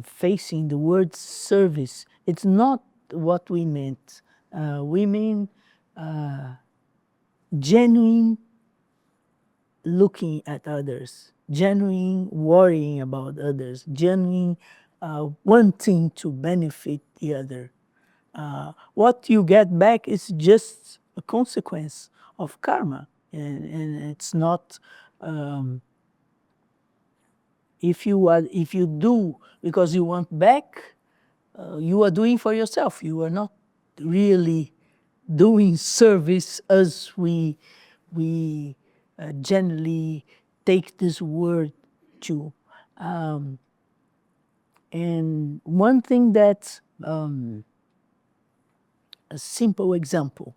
facing the word service. It's not what we meant. We mean genuine looking at others, genuine worrying about others, genuine wanting to benefit the other. What you get back is just a consequence of karma, and it's not. If you do because you want back, you are doing for yourself. You are not really doing service as we generally take this word to. And one thing that a simple example: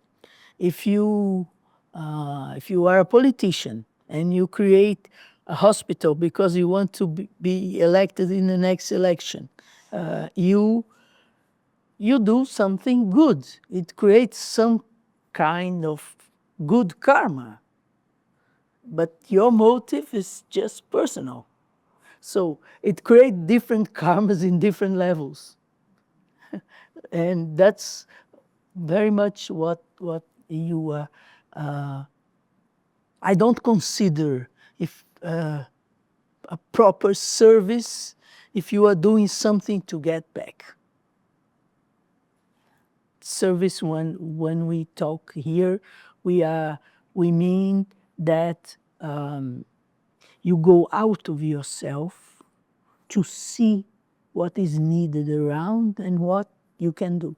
if you are a politician and you create a hospital because you want to be elected in the next election, you do something good. It creates some kind of good karma. But your motive is just personal. So it creates different karmas in different levels. And that's very much what you I don't consider if a proper service if you are doing something to get back. Service, when we talk here, we mean that you go out of yourself to see what is needed around and what you can do.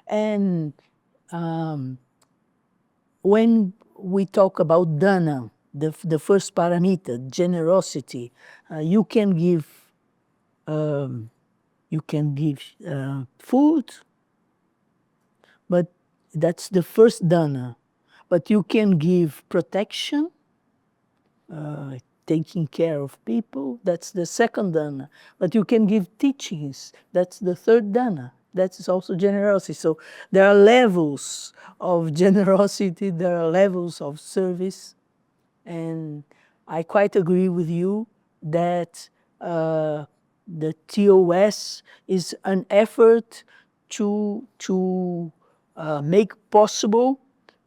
And when we talk about dana, the first paramita, generosity, you can give food, but that's the first dana. But you can give protection, taking care of people, that's the second dana. But you can give teachings, that's the third dana. That is also generosity. So there are levels of generosity, there are levels of service. And I quite agree with you that the TOS is an effort to make possible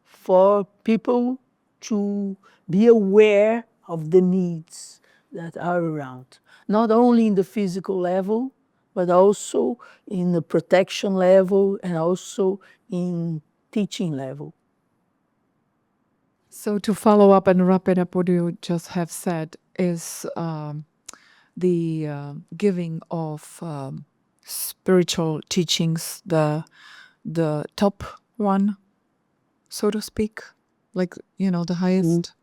for people to be aware of the needs that are around, not only in the physical level, but also in the protection level and also in teaching level. So to follow up and wrap it up, what you just have said is the giving of spiritual teachings, the top one, so to speak, like, the highest.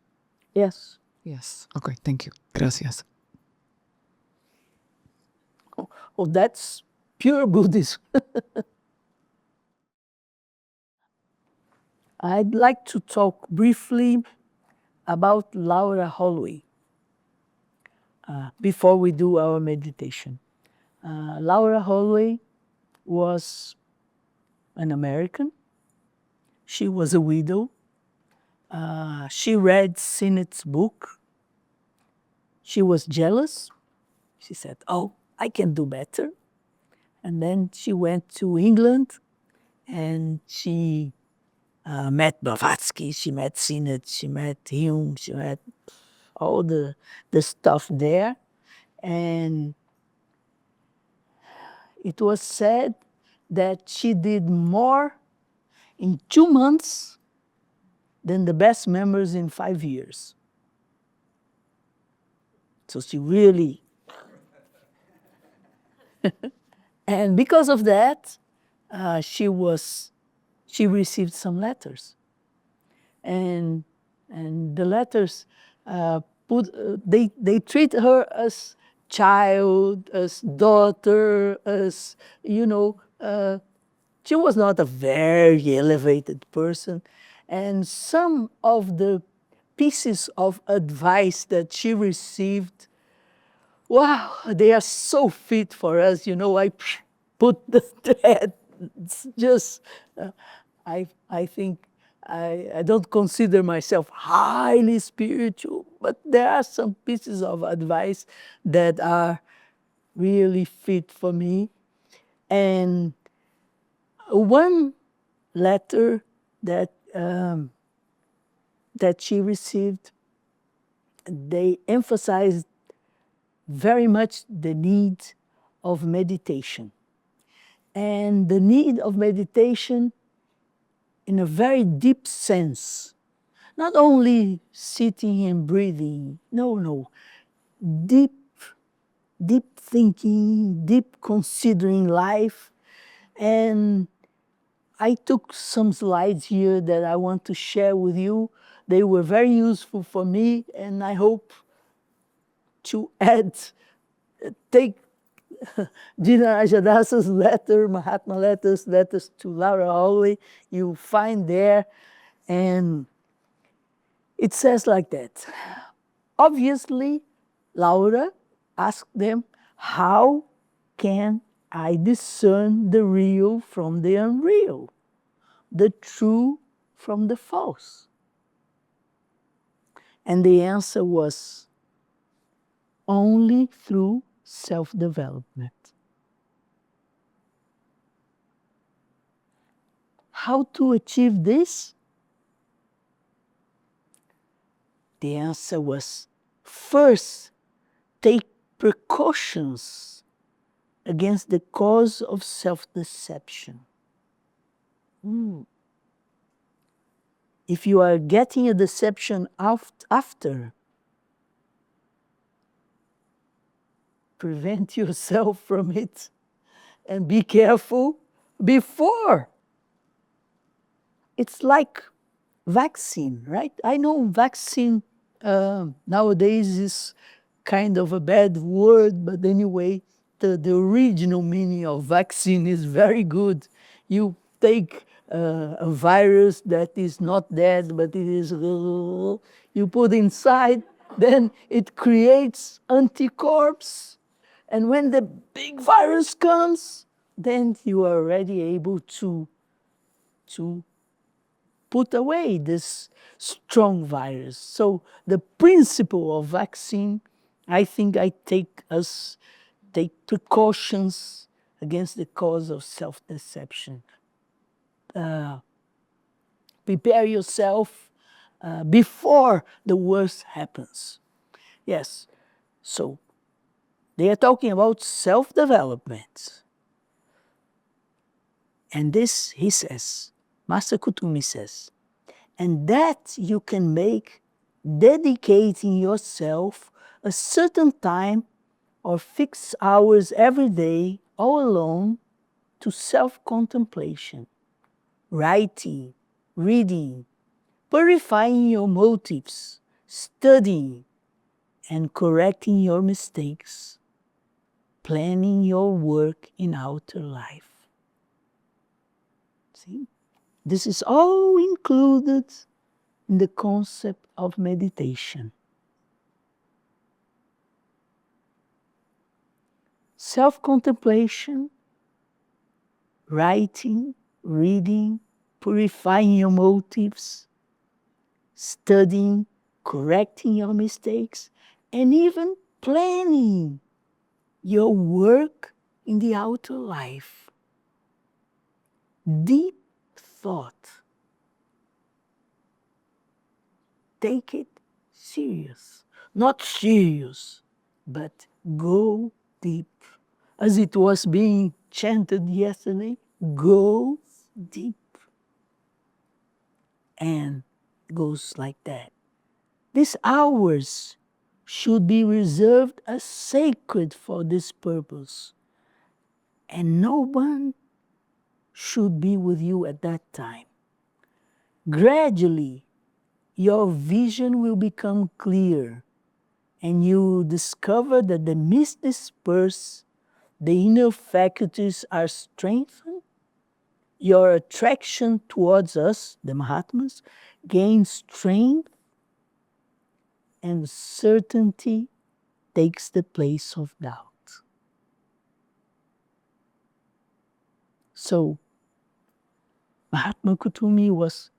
Yes. Yes. Okay. Thank you. Gracias. Oh, that's pure Buddhism. I'd like to talk briefly about Laura Holloway before we do our meditation. Laura Holloway was an American. She was a widow. She read Sinnett's book. She was jealous. She said, "Oh, I can do better." And then she went to England and she met Blavatsky, she met Sinnett, she met Hume, she met all the stuff there. And it was said that she did more in 2 months than the best members in 5 years. So she really... And because of that, she received some letters. And the letters they treat her as child, as daughter, as, she was not a very elevated person. And some of the pieces of advice that she received, wow, they are so fit for us. I put the thread. It's just, I think I don't consider myself highly spiritual, but there are some pieces of advice that are really fit for me. And one letter that that she received, they emphasized very much the need of meditation. And the need of meditation in a very deep sense. Not only sitting and breathing, no. Deep, deep thinking, deep considering life. And I took some slides here that I want to share with you. They were very useful for me, and I hope to take Gina Rajadasa's letter, Mahatma Letters, letters to Laura Hawley, you find there, and it says like that. Obviously, Laura asked them, how can I discern the real from the unreal, the true from the false? And the answer was, only through self-development. How to achieve this? The answer was, first, take precautions against the cause of self-deception. If you are getting a deception after, prevent yourself from it and be careful before. It's like vaccine, right? I know vaccine nowadays is kind of a bad word, but anyway, the original meaning of vaccine is very good. You take a virus that is not dead, but it is, you put inside, then it creates anticorps. And when the big virus comes, then you are already able to put away this strong virus. So the principle of vaccine, I think I take precautions against the cause of self-deception. Prepare yourself before the worst happens. Yes, so they are talking about self-development. And this, he says, Master Kutumi says, and that you can make dedicating yourself a certain time or fixed hours every day, all alone, to self-contemplation, writing, reading, purifying your motives, studying, and correcting your mistakes, planning your work in outer life. See? This is all included in the concept of meditation. Self-contemplation, writing, reading, purifying your motives, studying, correcting your mistakes, and even planning your work in the outer life. Deep thought. Take it serious. Not serious, but go deep. As it was being chanted yesterday, go deep. And goes like that. These hours should be reserved as sacred for this purpose. And no one should be with you at that time. Gradually, your vision will become clear, and you will discover that the mist disperse, the inner faculties are strengthened, your attraction towards us, the Mahatmas, gains strength, and certainty takes the place of doubt. So, Mahatma Kutumi was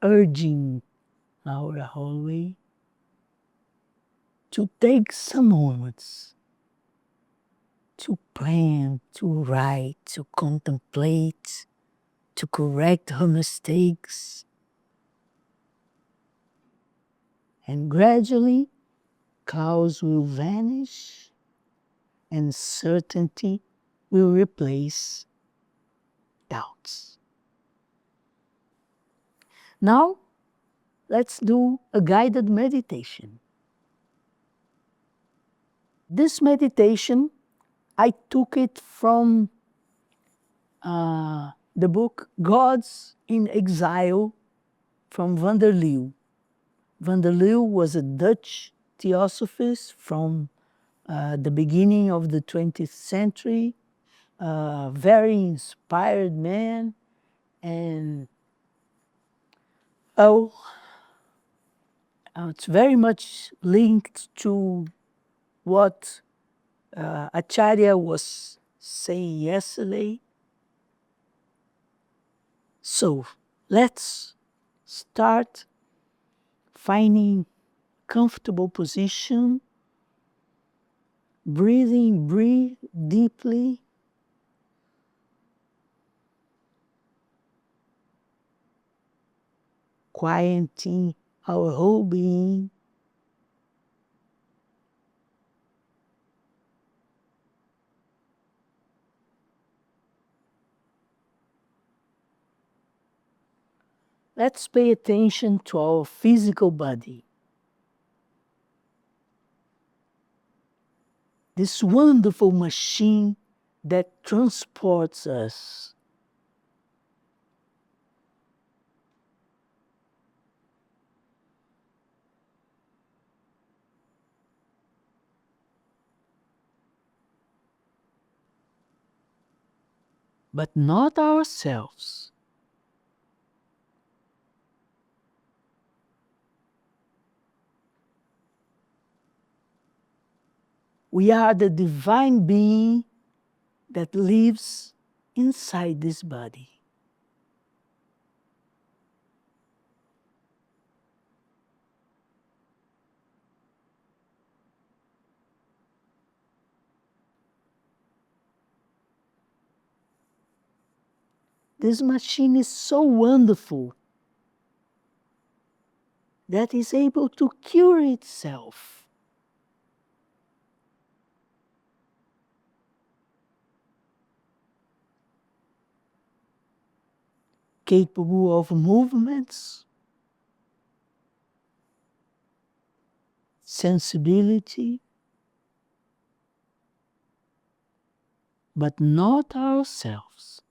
urging our hallway to take some moments to plan, to write, to contemplate, to correct her mistakes. And gradually, clouds will vanish and certainty will replace doubts. Now, let's do a guided meditation. This meditation, I took it from the book Gods in Exile from Van der Leeuw. Van der Leeuw was a Dutch theosophist from the beginning of the 20th century, a very inspired man, and it's very much linked to what Acharya was saying yesterday. So let's start finding comfortable position, breathe deeply. Quieting our whole being. Let's pay attention to our physical body. This wonderful machine that transports us. But not ourselves. We are the divine being that lives inside this body. This machine is so wonderful that is able to cure itself. Capable of movements, sensibility, but not ourselves.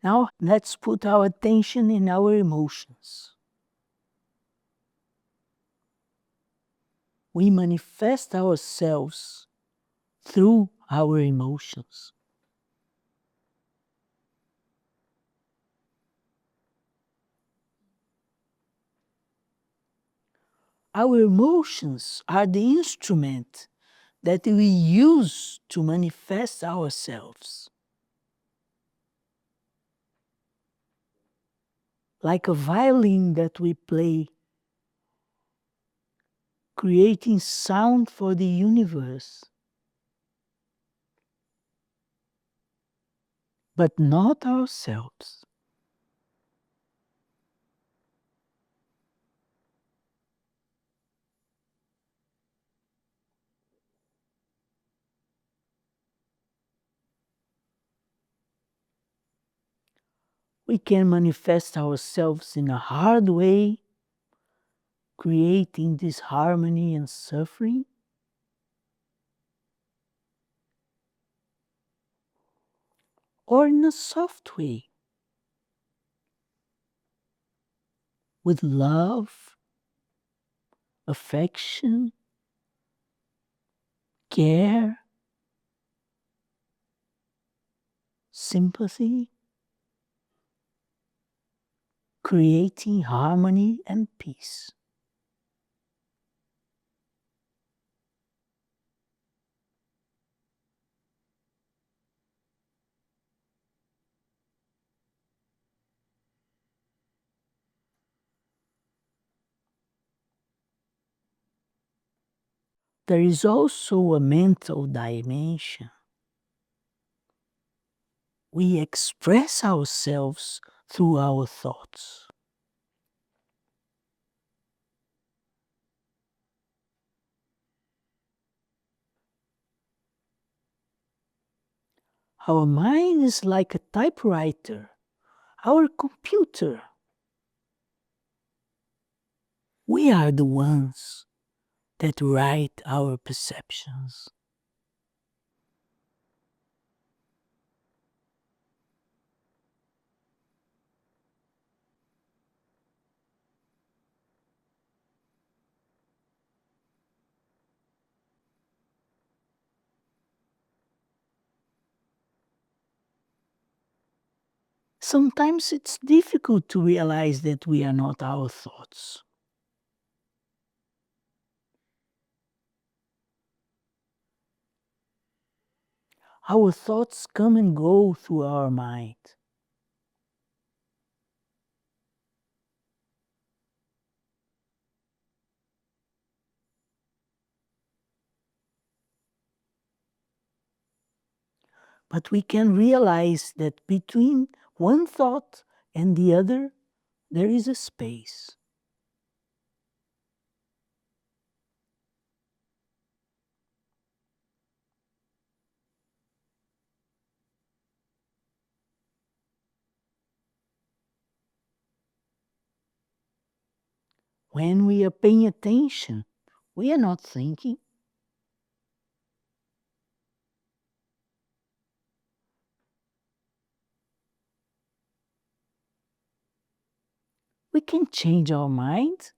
Now let's put our attention in our emotions. We manifest ourselves through our emotions. Our emotions are the instrument that we use to manifest ourselves. Like a violin that we play, creating sound for the universe, but not ourselves. We can manifest ourselves in a hard way, creating this harmony and suffering. Or in a soft way, with love, affection, care, sympathy, creating harmony and peace. There is also a mental dimension. We express ourselves through our thoughts. Our mind is like a typewriter, our computer. We are the ones that write our perceptions. Sometimes it's difficult to realize that we are not our thoughts. Our thoughts come and go through our mind. But we can realize that between one thought and the other, there is a space. When we are paying attention, we are not thinking. We can change our mind.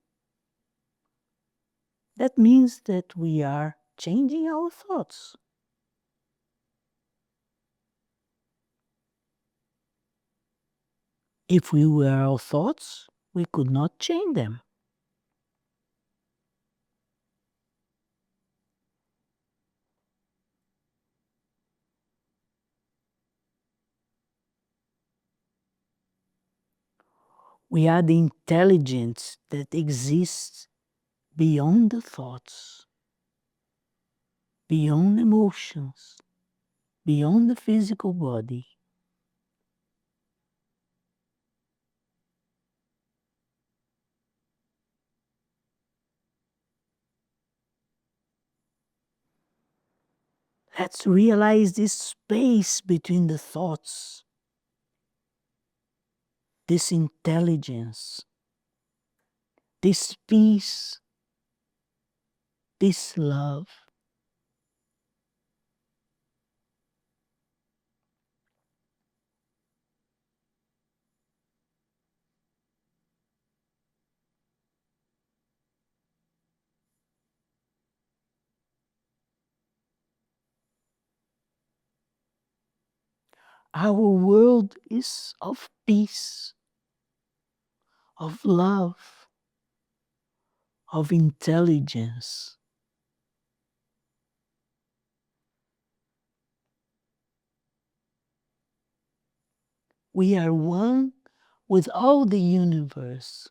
That means that we are changing our thoughts. If we were our thoughts, we could not change them. We are the intelligence that exists beyond the thoughts, beyond emotions, beyond the physical body. Let's realize this space between the thoughts, this intelligence, this peace, this love. Our world is of peace, of love, of intelligence. We are one with all the universe.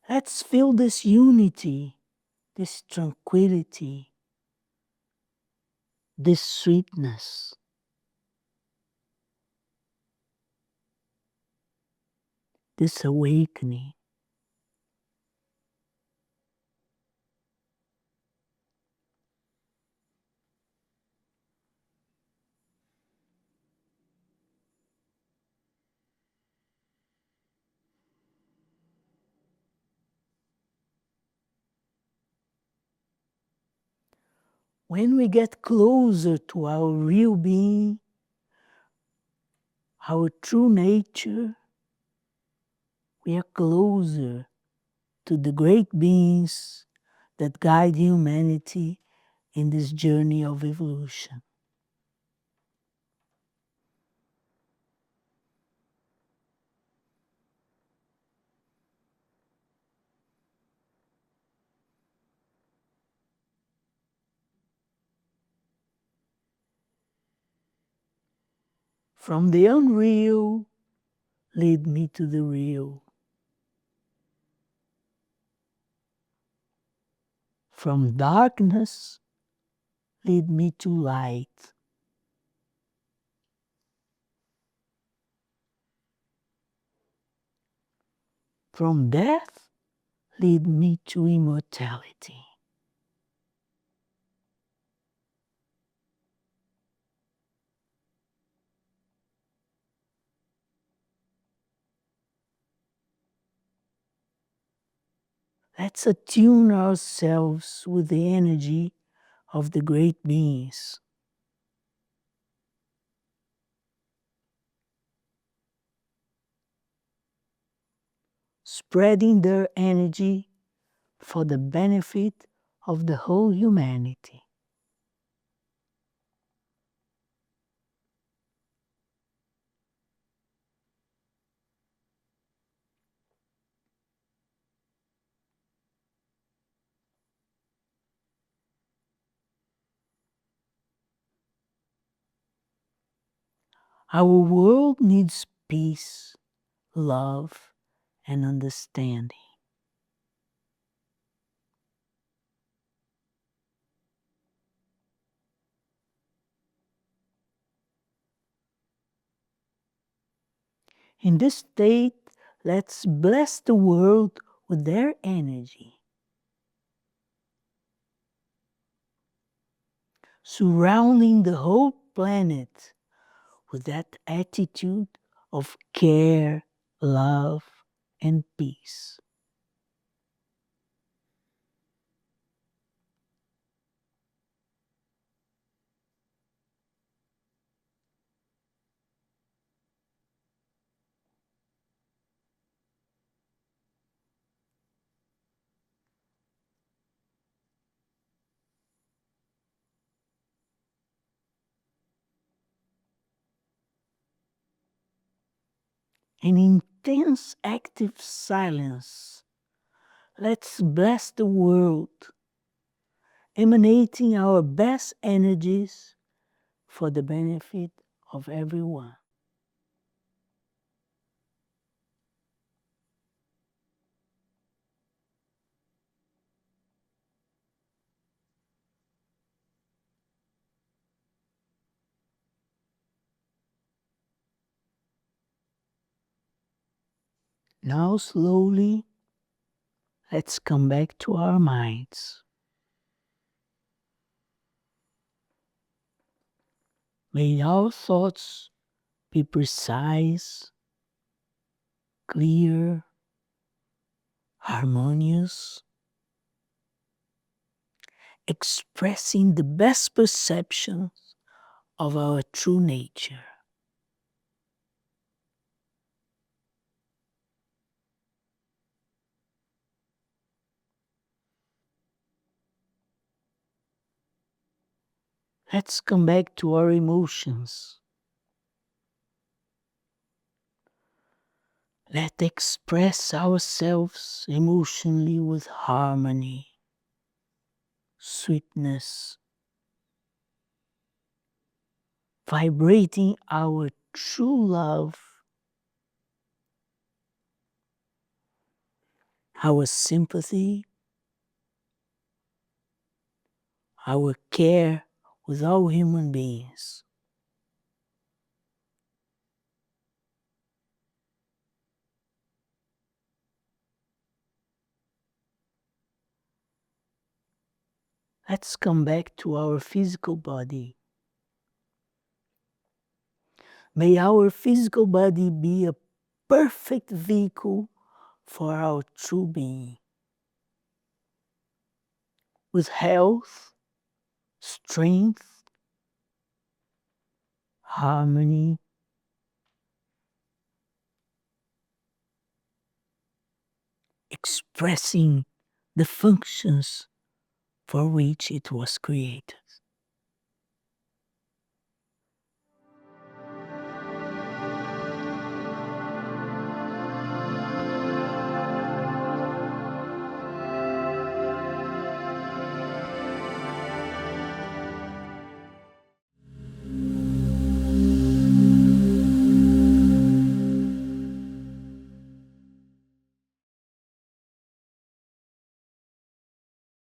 Let's feel this unity, this tranquility, this sweetness. This awakening. When we get closer to our real being, our true nature, we are closer to the great beings that guide humanity in this journey of evolution. From the unreal, lead me to the real. From darkness, lead me to light. From death, lead me to immortality. Let's attune ourselves with the energy of the great beings. Spreading their energy for the benefit of the whole humanity. Our world needs peace, love, and understanding. In this state, let's bless the world with their energy, surrounding the whole planet with that attitude of care, love, and peace. In intense active silence, let's bless the world, emanating our best energies for the benefit of everyone. Now slowly, let's come back to our minds. May our thoughts be precise, clear, harmonious, expressing the best perception of our true nature. Let's come back to our emotions. Let's express ourselves emotionally with harmony, sweetness, vibrating our true love, our sympathy, our care with all human beings. Let's come back to our physical body. May our physical body be a perfect vehicle for our true being, with health, strength, harmony, expressing the functions for which it was created.